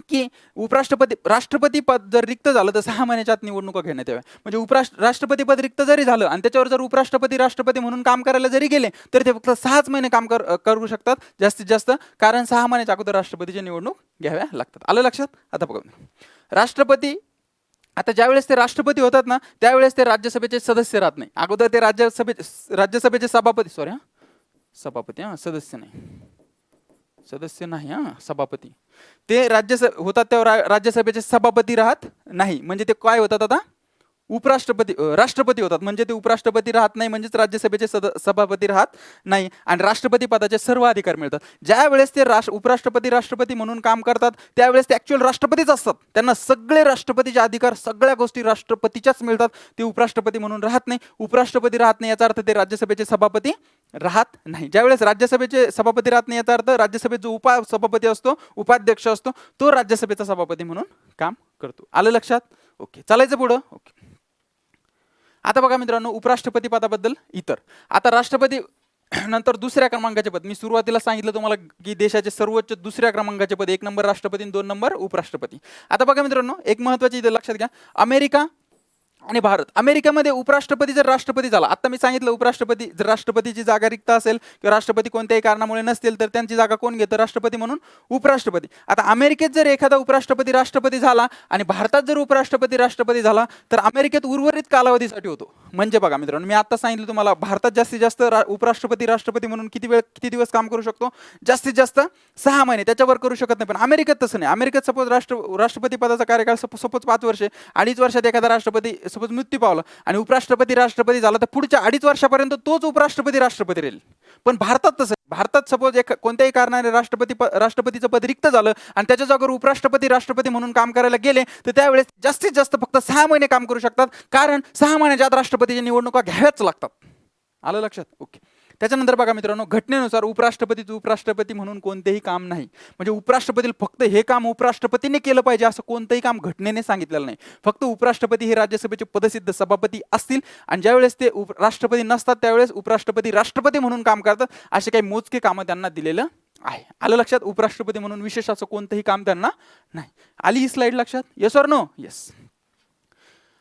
Speaker 1: की राष्ट्रपती पद जर रिक्त झालं तर 6 महिन्याच्या आत निवडणुका घेण्यात याव्या. म्हणजे राष्ट्रपती पद रिक्त जरी झालं आणि त्याच्यावर जर उपराष्ट्रपती राष्ट्रपती म्हणून काम करायला जरी गेले तर ते फक्त 6च महिने काम करू शकतात जास्तीत जास्त, कारण 6 महिन्याच्या अगोदर राष्ट्रपतीची निवडणूक घ्याव्या लागतात. आलं लक्षात? आता बघा राष्ट्रपती, आता ज्यावेळेस ते राष्ट्रपती होतात ना त्यावेळेस ते राज्यसभेचे सदस्य राहत नाही. अगोदर ते राज्यसभेचे सदस्य नाही सभापती. ते होतात तेव्हा राज्यसभेचे सभापती राहत नाही. म्हणजे ते काय होतात? आता राष्ट्रपती होतात. म्हणजे ते उपराष्ट्रपती राहत नाही, म्हणजेच राज्यसभेचे सभापती राहत नाही आणि राष्ट्रपती पदाचे सर्व अधिकार मिळतात. ज्या वेळेस ते उपराष्ट्रपती राष्ट्रपती म्हणून काम करतात त्यावेळेस ते ऍक्च्युअल राष्ट्रपतीच असतात. त्यांना सगळे राष्ट्रपतीचे अधिकार, सगळ्या गोष्टी राष्ट्रपतीच्याच मिळतात. ते उपराष्ट्रपती म्हणून राहत नाही, उपराष्ट्रपती राहत नाही. याचा अर्थ ते राज्यसभेचे सभापती राहत नाही. ज्यावेळेस राज्यसभेचे सभापती राहत नाही याचा अर्थ राज्यसभेत जो उपसभापती असतो, उपाध्यक्ष असतो, तो राज्यसभेचा सभापती म्हणून काम करतो. आलं लक्षात? ओके, चालायचं पुढं. ओके, आता बघा मित्रांनो उपराष्ट्रपती पदाबद्दल इतर. आता नंतर दुसऱ्या क्रमांकाचे पद, मी सुरुवातीला सांगितलं तुम्हाला की देशाचे सर्वोच्च दुसऱ्या क्रमांकाचे पद, 1 नंबर राष्ट्रपती आणि 2 नंबर उपराष्ट्रपती. आता बघा मित्रांनो, एक महत्त्वाची इथे लक्षात घ्या, अमेरिका आणि भारत. अमेरिकेमध्ये उपराष्ट्रपती जर राष्ट्रपती झाला, आता मी सांगितलं उपराष्ट्रपती जर राष्ट्रपतीची जागा रिक्त असेल किंवा राष्ट्रपती कोणत्याही कारणामुळे नसतील तर त्यांची जागा कोण घेतं, राष्ट्रपती म्हणून उपराष्ट्रपती. आता अमेरिकेत जर एखादा उपराष्ट्रपती राष्ट्रपती झाला आणि भारतात जर उपराष्ट्रपती राष्ट्रपती झाला तर अमेरिकेत उर्वरित कालावधीसाठी होतो. म्हणजे बघा मित्रांनो, मी आता सांगितलं तुम्हाला, भारतात जास्तीत जास्त उपराष्ट्रपती राष्ट्रपती म्हणून किती दिवस काम करू शकतो, जास्तीत जास्त 6 महिने, त्याच्यावर करू शकत नाही. पण अमेरिकेत तसं नाही. अमेरिकेत सपोज राष्ट्रपती पदाचा कार्यकाळ सपोज 5 वर्षे, 2.5 वर्षात एखादा राष्ट्रपती सपोज मृत्यू पावला आणि उपराष्ट्रपती राष्ट्रपती झाला तर पुढच्या 2.5 वर्षापर्यंत तोच उपराष्ट्रपती राष्ट्रपती राहील. पण भारतात तसं, भारतात सपोज कोणत्याही कारणाने राष्ट्रपतीचं पद रिक्त झालं आणि त्याच्या जागेवर उपराष्ट्रपती राष्ट्रपती म्हणून काम करायला गेले तर त्यावेळेस जास्तीत जास्त फक्त 6 महिने काम करू शकतात, कारण 6 महिन्याच्या आत राष्ट्रपतीच्या निवडणुका घ्याव्याच लागतात. आलं लक्षात? ओके. त्याच्यानंतर बघा मित्रांनो, घटनेनुसार उपराष्ट्रपती म्हणून कोणतेही काम नाही. म्हणजे उपराष्ट्रपतीला फक्त हे काम उपराष्ट्रपतीने केलं पाहिजे असं कोणतंही काम घटनेने सांगितलेलं नाही. फक्त उपराष्ट्रपती हे राज्यसभेचे पदसिद्ध सभापती असतील आणि ज्यावेळेस ते राष्ट्रपती नसतात त्यावेळेस उपराष्ट्रपती राष्ट्रपती म्हणून काम करतात. असे काही मोजके कामं त्यांना दिलेलं आहे. आलं लक्षात? उपराष्ट्रपती म्हणून विशेष असं कोणतंही काम त्यांना नाही. आली ही स्लाइड लक्षात? Yes or no? येस.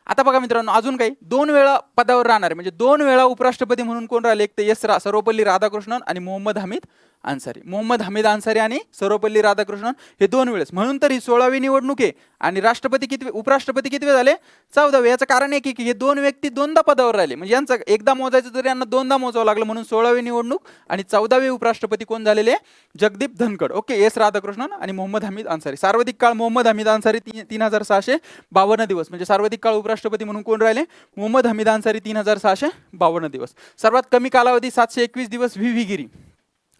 Speaker 1: आता बघा मित्रांनो, अजून काही 2 वेळा पदावर राहणारे, म्हणजे 2 वेळा उपराष्ट्रपती म्हणून कोण राहिले, एक तर सर्वपल्ली राधाकृष्णन आणि मोहम्मद हमीद अन्सारी. मोहम्मद हमीद अन्सारी आणि सर्वपल्ली राधाकृष्णन हे 2 वेळेस. म्हणून तर ही 16वी निवडणूक आहे. आणि राष्ट्रपती किती, उपराष्ट्रपती किती वेळ झाले, 14वे. याचं कारण आहे की हे 2 व्यक्ती 2दा पदावर राहिले, म्हणजे यांचं एकदा मोजायचं तर यांना 2दा मोजावं लागलं. म्हणून 16वी निवडणूक आणि 14वे उपराष्ट्रपती कोण झालेले, जगदीप धनखड. ओके. एस राधाकृष्णन आणि मोहम्मद हमीद अन्सारी. सर्वाधिक काळ मोहम्मद हमीद अन्सारी 3652 दिवस, म्हणजे सर्वाधिक काळ उपराष्ट्रपती म्हणून कोण राहिले, मोहम्मद हमीद अन्सारी 3652 दिवस. सर्वात कमी कालावधी 721 दिवस व्ही व्ही गिरी,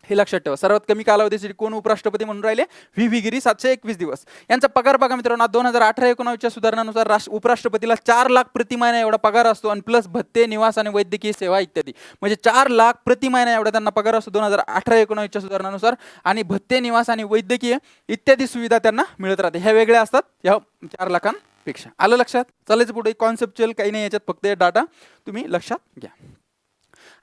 Speaker 1: हे लक्षात ठेवा. सर्वात कमी कालावधीसाठी कोण उपराष्ट्रपती म्हणून राहिले, व्ही व्ही गिरी 721 दिवस. यांचा पगार बघा मित्रांनो, 2018-19च्या सुधारणानुसार उपराष्ट्रपतीला 4 लाख प्रति महिना एवढा पगार असतो आणि प्लस भत्ते, निवास आणि वैद्यकीय सेवा इत्यादी. म्हणजे 4 लाख प्रति महिना एवढा त्यांना पगार असतो 2018-19च्या सुधारणानुसार. आणि भत्ते, निवास आणि वैद्यकीय इत्यादी सुविधा त्यांना मिळत राहते. ह्या वेगळ्या असतात या 4 लाखांपेक्षा. आलं लक्षात? चालायचं पुढे. कॉन्सेप्च्युअल काही नाही याच्यात, फक्त डाटा तुम्ही लक्षात घ्या.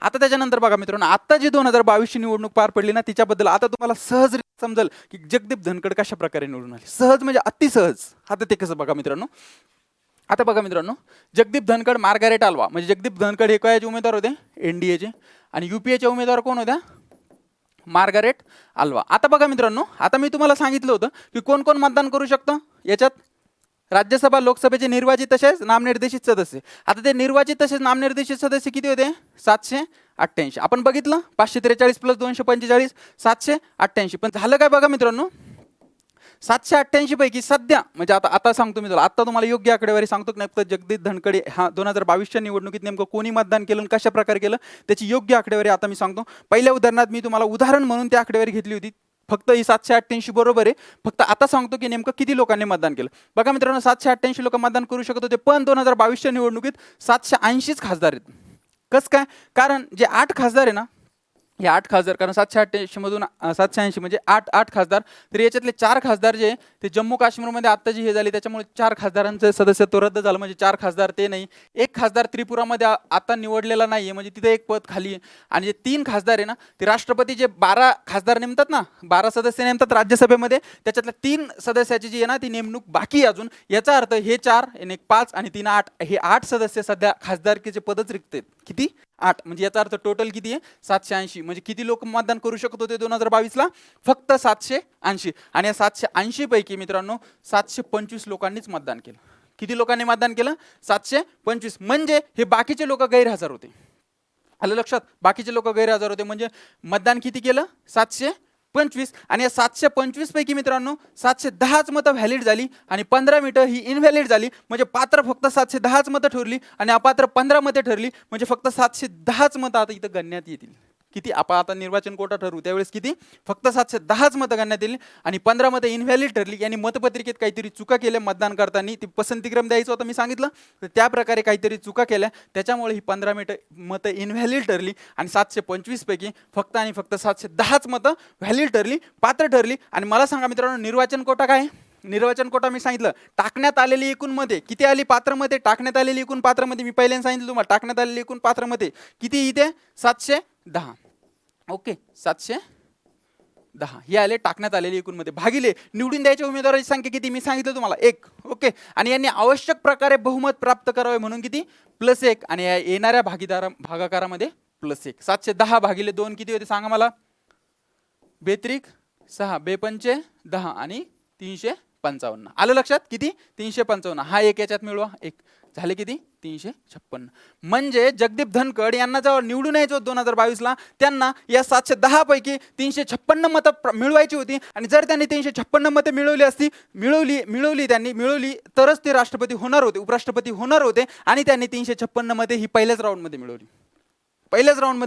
Speaker 1: आता त्याच्यानंतर बघा मित्रांनो, आता जी 2022ची निवडणूक पार पडली ना, तिच्याबद्दल आता तुम्हाला सहज समजेल की जगदीप धनखड कशा प्रकारे निवडून आले. सहज म्हणजे अतिसहज. आता ते कसं बघा मित्रांनो, आता बघा मित्रांनो, जगदीप धनखड, मार्गारेट आल्वा. म्हणजे जगदीप धनखड हे कायचे उमेदवार होते, एनडीएचे. आणि युपीएचे उमेदवार कोण होत्या, मार्गारेट आल्वा. आता बघा मित्रांनो, आता मी तुम्हाला सांगितलं होतं की कोण कोण मतदान करू शकतं याच्यात, राज्यसभा लोकसभेचे निर्वाचित तसेच नामनिर्देशित सदस्य. आता ते निर्वाचित तसेच नामनिर्देशित सदस्य किती होते, 788. आपण बघितलं 543 + 245 788. पण झालं काय बघा मित्रांनो, 788 पैकी सध्या, म्हणजे आता सांगतो मी तुला, आता तुम्हाला योग्य आकडेवारी सांगतो. नेमकं जगदीप धनखड हा 2022च्या निवडणुकीत नेमकं कोणी मतदान केलं, कशा प्रकारे केलं, त्याची योग्य आकडेवारी आता मी सांगतो. पहिल्या उदाहरणात मी तुम्हाला उदाहरण म्हणून ती आकडेवारी घेतली होती. फक्त ही 788 बरोबर आहे. फक्त आता सांगतो की नेमकं किती लोकांनी मतदान केलं. बघा मित्रांनो, 788 लोक मतदान करू शकत होते, पण 2022च्या निवडणुकीत 780 खासदार आहेत. कसं काय? कारण जे 8 खासदार आहे ना, हे 8 खासदार, कारण 788 मधून 780 म्हणजे 8 खासदार. तर याच्यातले 4 खासदार जे ते जम्मू काश्मीरमध्ये आत्ता जी हे झाली त्याच्यामुळे 4 खासदारांचं सदस्यत्व रद्द झालं. म्हणजे 4 खासदार ते नाही. 1 खासदार त्रिपुरामध्ये आता निवडलेला नाही आहे, म्हणजे तिथे 1 पद खाली आहे. आणि जे 3 खासदार आहे ना, ते राष्ट्रपती जे 12 खासदार नेमतात ना, 12 सदस्य नेमतात राज्यसभेमध्ये, त्याच्यातल्या 3 सदस्याची जी आहे ना ती नेमणूक बाकी अजून. याचा अर्थ हे 4 आणि 1 5 आणि 3 8, हे 8 सदस्य सध्या खासदारकीचे पदच रिक्त आहेत. किती? 8. म्हणजे याचा अर्थ टोटल किती आहे, 780. म्हणजे किती लोक मतदान करू शकत होते 2022ला, फक्त 780. आणि या 780 पैकी मित्रांनो 725 लोकांनीच मतदान केलं. किती लोकांनी मतदान केलं, 725. म्हणजे हे बाकीचे लोक गैरहजर होते. आलं लक्षात? बाकीचे लोक गैरहजर होते. म्हणजे मतदान किती केलं, 725. आणि या 725 पैकी मित्रांनो 710च मतं व्हॅलिड झाली आणि 15 मतं ही इनव्हॅलिड झाली. म्हणजे पात्र फक्त 710च मतं ठरली आणि अपात्र 15 मतं ठरली. म्हणजे फक्त 710च मतं आता इथं गणण्यात येतील. किती? आपण आता निर्वाचन कोटा ठरवू त्यावेळेस किती, फक्त 710च मतं गणण्यात येईल आणि 15 मतं इनव्हॅलिड ठरली. यांनी मतपत्रिकेत काहीतरी चुका केल्या मतदान करताना. ती पसंतीक्रम द्यायचं होतं मी सांगितलं, तर त्या प्रकारे काहीतरी चुका केल्या, त्याच्यामुळे ही 15 मतं इनव्हॅलिड ठरली. आणि 725 पैकी फक्त आणि फक्त 710च मतं व्हॅलिड ठरली, पात्र ठरली. आणि मला सांगा मित्रांनो, निर्वाचन कोटा काय? निर्वाचन कोटा मी सांगितलं, टाकण्यात आलेली एकूण मध्ये किती आली, पात्र मध्ये टाकण्यात आलेली एकूण पात्र मध्ये. मी पहिल्यांदा सांगितलं तुम्हाला, टाकण्यात आलेली एकूण पात्र मध्ये किती, इथे 710. ओके, 710 हे आले टाकण्यात आलेले एकूणमध्ये भागिले निवडून द्यायच्या उमेदवाराची संख्या किती मी सांगितलं तुम्हाला 1. ओके, आणि यांनी आवश्यक प्रकारे बहुमत प्राप्त करावे म्हणून किती +1 आणि या येणाऱ्या भागाकारामध्ये +1. 710 भागिले 2 किती होते सांगा मला. 6 बेपंचे 10 आणि 355. आलं लक्षात किती 355. हा एक याच्यात मिळवा, एक झाले किती 356. म्हणजे जगदीप धनखड यांना जेव्हा निवडून यायचं होतं 2022 ला, त्यांना या 710 पैकी 356 मतं मिळवायची होती आणि जर त्यांनी 356 मतं मिळवली असती मिळवली तरच ते राष्ट्रपती होणार होते, उपराष्ट्रपती होणार होते आणि त्यांनी 356 मते ही पहिल्याच राऊंडमध्ये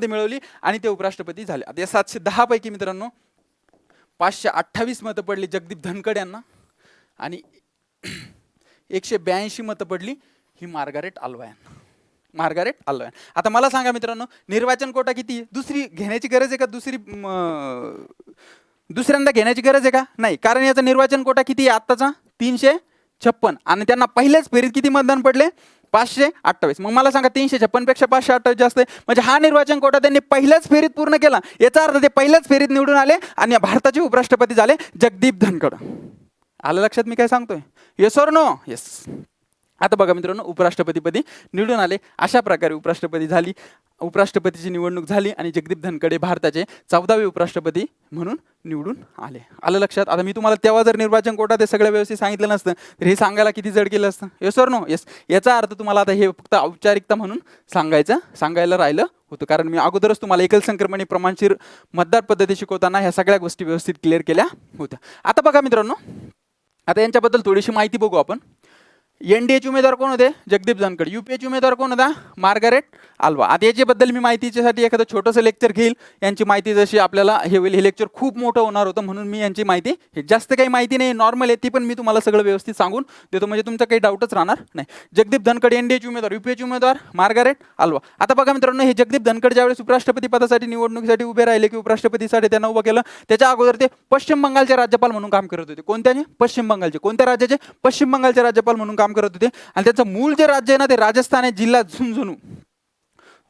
Speaker 1: मिळवली आणि ते उपराष्ट्रपती झाले. आता या 710 पैकी मित्रांनो 528 मतं पडली जगदीप धनखड यांना आणि 182 मतं पडली ही मार्गारेट आल्वा यांना. आता मला सांगा मित्रांनो, निर्वाचन कोटा किती दुसरी घेण्याची गरज आहे का, दुसऱ्यांदा घेण्याची गरज आहे का नाही, कारण याचा निर्वाचन कोटा किती आहे आत्ताचा 356 आणि त्यांना पहिल्याच फेरीत किती मतदान पडले 528. मग मला सांगा 356 पेक्षा 528 जास्त आहे, म्हणजे हा निर्वाचन कोटा त्यांनी पहिल्याच फेरीत पूर्ण केला. याचा अर्थ ते पहिल्याच फेरीत निवडून आले आणि भारताचे उपराष्ट्रपती झाले जगदीप धनखड. आलं लक्षात मी काय सांगतोय, येस ऑर नो. येस. आता बघा मित्रांनो, उपराष्ट्रपतीपदी निवडून आले, अशा प्रकारे उपराष्ट्रपतीची निवडणूक झाली आणि जगदीप धनखड भारताचे 14वे उपराष्ट्रपती म्हणून निवडून आले. आलं लक्षात. आता मी तुम्हाला तेव्हा जर निर्वाचन कोटा ते सगळं व्यवस्थित सांगितलं नसतं तर हे सांगायला किती जड केलं असतं. Yes or no. येस. याचा अर्थ तुम्हाला आता हे फक्त औपचारिकता म्हणून सांगायला राहिलं होतं, कारण मी अगोदरच तुम्हाला एकल संक्रमणी प्रमाणशीर मतदार पद्धती शिकवताना ह्या सगळ्या गोष्टी व्यवस्थित क्लिअर केल्या होत्या. आता बघा मित्रांनो, आता यांच्याबद्दल थोडीशी माहिती बघू आपण. एनडीएचे उमेदवार कोण होते जगदीप धनखड, यूपीएचे उमेदवार कोण होता मार्गारेट आल्वा. आता याच्याबद्दल मी माहितीसाठी एखादं छोटंसं लेक्चर घेईल. यांची माहिती जशी आपल्याला हे होईल, हे लेक्चर खूप मोठं होणार होतं म्हणून मी यांची माहिती, हे जास्त काही माहिती नाही नॉर्मल आहे ती पण मी तुम्हाला सगळं व्यवस्थित सांगून देतो, म्हणजे तुमचा काही डाऊटच राहणार नाही. जगदीप धनखड एनडीएचे उमेदवार, यूपीएचे उमेदवार मार्गारेट आल्वा. आता बघा मित्रांनो, हे जगदीप धनखड ज्यावेळेस उपराष्ट्रपती पदासाठी निवडणुकीसाठी उभे राहिले की उपराष्ट्रपतीसाठी त्यांना उभं केलं, त्याच्या अगोदर ते पश्चिम बंगालचे राज्यपाल म्हणून काम करत होते. कोणत्याचे? पश्चिम बंगालचे. कोणत्या राज्याचे? पश्चिम बंगालचे राज्यपाल म्हणून काम करत होते. आणि त्याचं मूळ जे राज्य आहे ना ते राजस्थान आहे, जिल्हा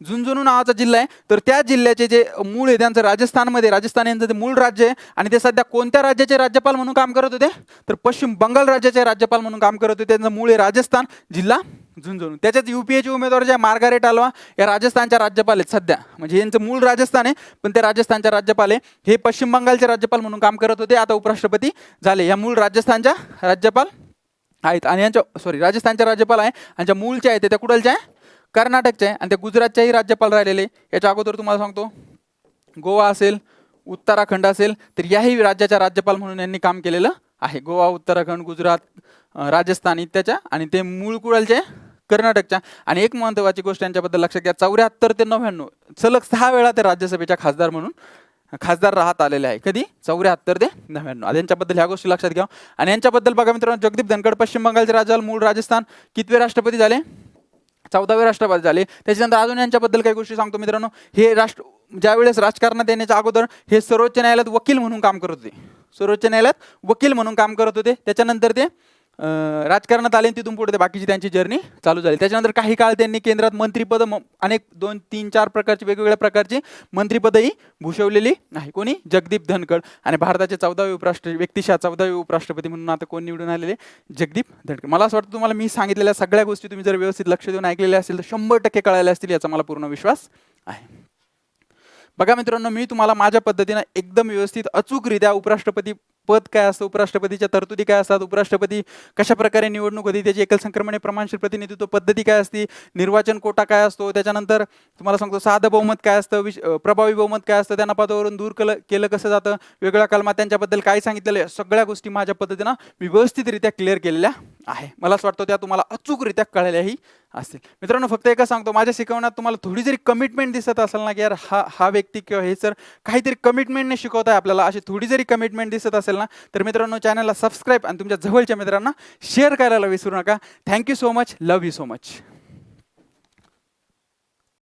Speaker 1: झुंझुनू नावाचा जिल्हा आहे. तर त्या जिल्ह्याचे जे मूळ आहे त्यांचं राजस्थान यांचं ते मूळ राज्य आहे आणि ते सध्या कोणत्या राज्याचे राज्यपाल म्हणून काम करत होते तर पश्चिम बंगाल राज्याचे राज्यपाल म्हणून काम करत होते. त्यांचं मूळ आहे राजस्थान, जिल्हा झुंझुनू. त्याच्यात यूपीएचे उमेदवार जे मार्गारेट आल्वा या राजस्थानच्या राज्यपाल आहेत सध्या, म्हणजे यांचं मूळ राजस्थान आहे पण ते राजस्थानच्या राज्यपाल आहे. हे पश्चिम बंगालचे राज्यपाल म्हणून काम करत होते, आता उपराष्ट्रपती झाले. या मूळ राजस्थानच्या राज्यपाल आहेत आणि राजस्थानच्या राज्यपाल आहे. यांच्या मूळच्या आहेत त्या कुठलच्या आहे कर्नाटकच्या आहे आणि त्या गुजरातच्याही राज्यपाल राहिलेले. याच्या अगोदर तुम्हाला सांगतो गोवा असेल, उत्तराखंड असेल, तर याही राज्याच्या राज्यपाल म्हणून यांनी काम केलेलं आहे. गोवा, उत्तराखंड, गुजरात, राजस्थान इत्याच्या आणि ते मूळ कुळलचे कर्नाटकच्या. आणि एक महत्त्वाची गोष्ट यांच्याबद्दल लक्षात घ्या, 74 ते 99 सलग 6 वेळा ते राज्यसभेच्या खासदार राहत आलेले आहे. कधी? 74 ते 99. यांच्याबद्दल ह्या गोष्टी लक्षात घ्या. आणि यांच्याबद्दल बघा मित्रांनो, जगदीप धनखड पश्चिम बंगालचे राज्यपाल, मूळ राजस्थान, कितवे राष्ट्रपती झाले? 14वे राष्ट्रपती झाले. त्याच्यानंतर अजून यांच्याबद्दल काही गोष्टी सांगतो मित्रांनो. हे ज्यावेळेस राजकारणात येण्याच्या अगोदर हे सर्वोच्च न्यायालयात वकील म्हणून काम करत होते. त्याच्यानंतर ते राजकारणात आले, तिथून पुढे बाकीची त्यांची जर्नी चालू झाली. त्याच्यानंतर काही काळ त्यांनी केंद्रात मंत्रिपद अनेक 2, 3, 4 प्रकारची वेगवेगळ्या प्रकारची मंत्रिपदही भूषवलेली आहे. कोणी? जगदीप धनखड. आणि भारताचे 14वे उपराष्ट्रपती म्हणून आता कोण निवडून आलेले? जगदीप धनखड. मला असं वाटतं तुम्हाला मी सांगितलेल्या सगळ्या गोष्टी तुम्ही जर व्यवस्थित लक्ष देऊन ऐकलेल्या असतील तर 100% कळायला असतील, याचा मला पूर्ण विश्वास आहे. बघा मित्रांनो, मी तुम्हाला माझ्या पद्धतीनं एकदम व्यवस्थित अचूकरित्या उपराष्ट्रपती पद काय असतं, उपराष्ट्रपतीच्या तरतुदी काय असतात, उपराष्ट्रपती कशा प्रकारे निवडणूक होती, त्याची एकल संक्रमणी प्रमाणशीर प्रतिनिधित्व पद्धती काय असते, निर्वाचन कोटा काय असतो, त्याच्यानंतर तुम्हाला सांगतो साधं बहुमत काय असतं, प्रभावी बहुमत काय असतं, त्यांना पदावरून दूर केलं कसं जातं, वेगळ्या कलमात त्यांच्याबद्दल काय सांगितलेलं, सगळ्या गोष्टी माझ्या पद्धतीनं मी व्यवस्थितरित्या क्लिअर केलेल्या आहे. मला असं वाटतं त्या तुम्हाला अचूकरित्या कळल्याही असतील. मित्रांनो, फक्त एकच सांगतो, माझ्या शिकवण्यात तुम्हाला थोडी जरी कमिटमेंट दिसत असेल ना की यार हा व्यक्ती किंवा हे सर काहीतरी कमिटमेंटने शिकवत आहे आपल्याला, अशी थोडी जरी कमिटमेंट दिसत असेल ना तर मित्रांनो चॅनलला सबस्क्राईब आणि तुमच्या जवळच्या मित्रांना शेअर करायला विसरू नका. Thank you so much. Love you so much.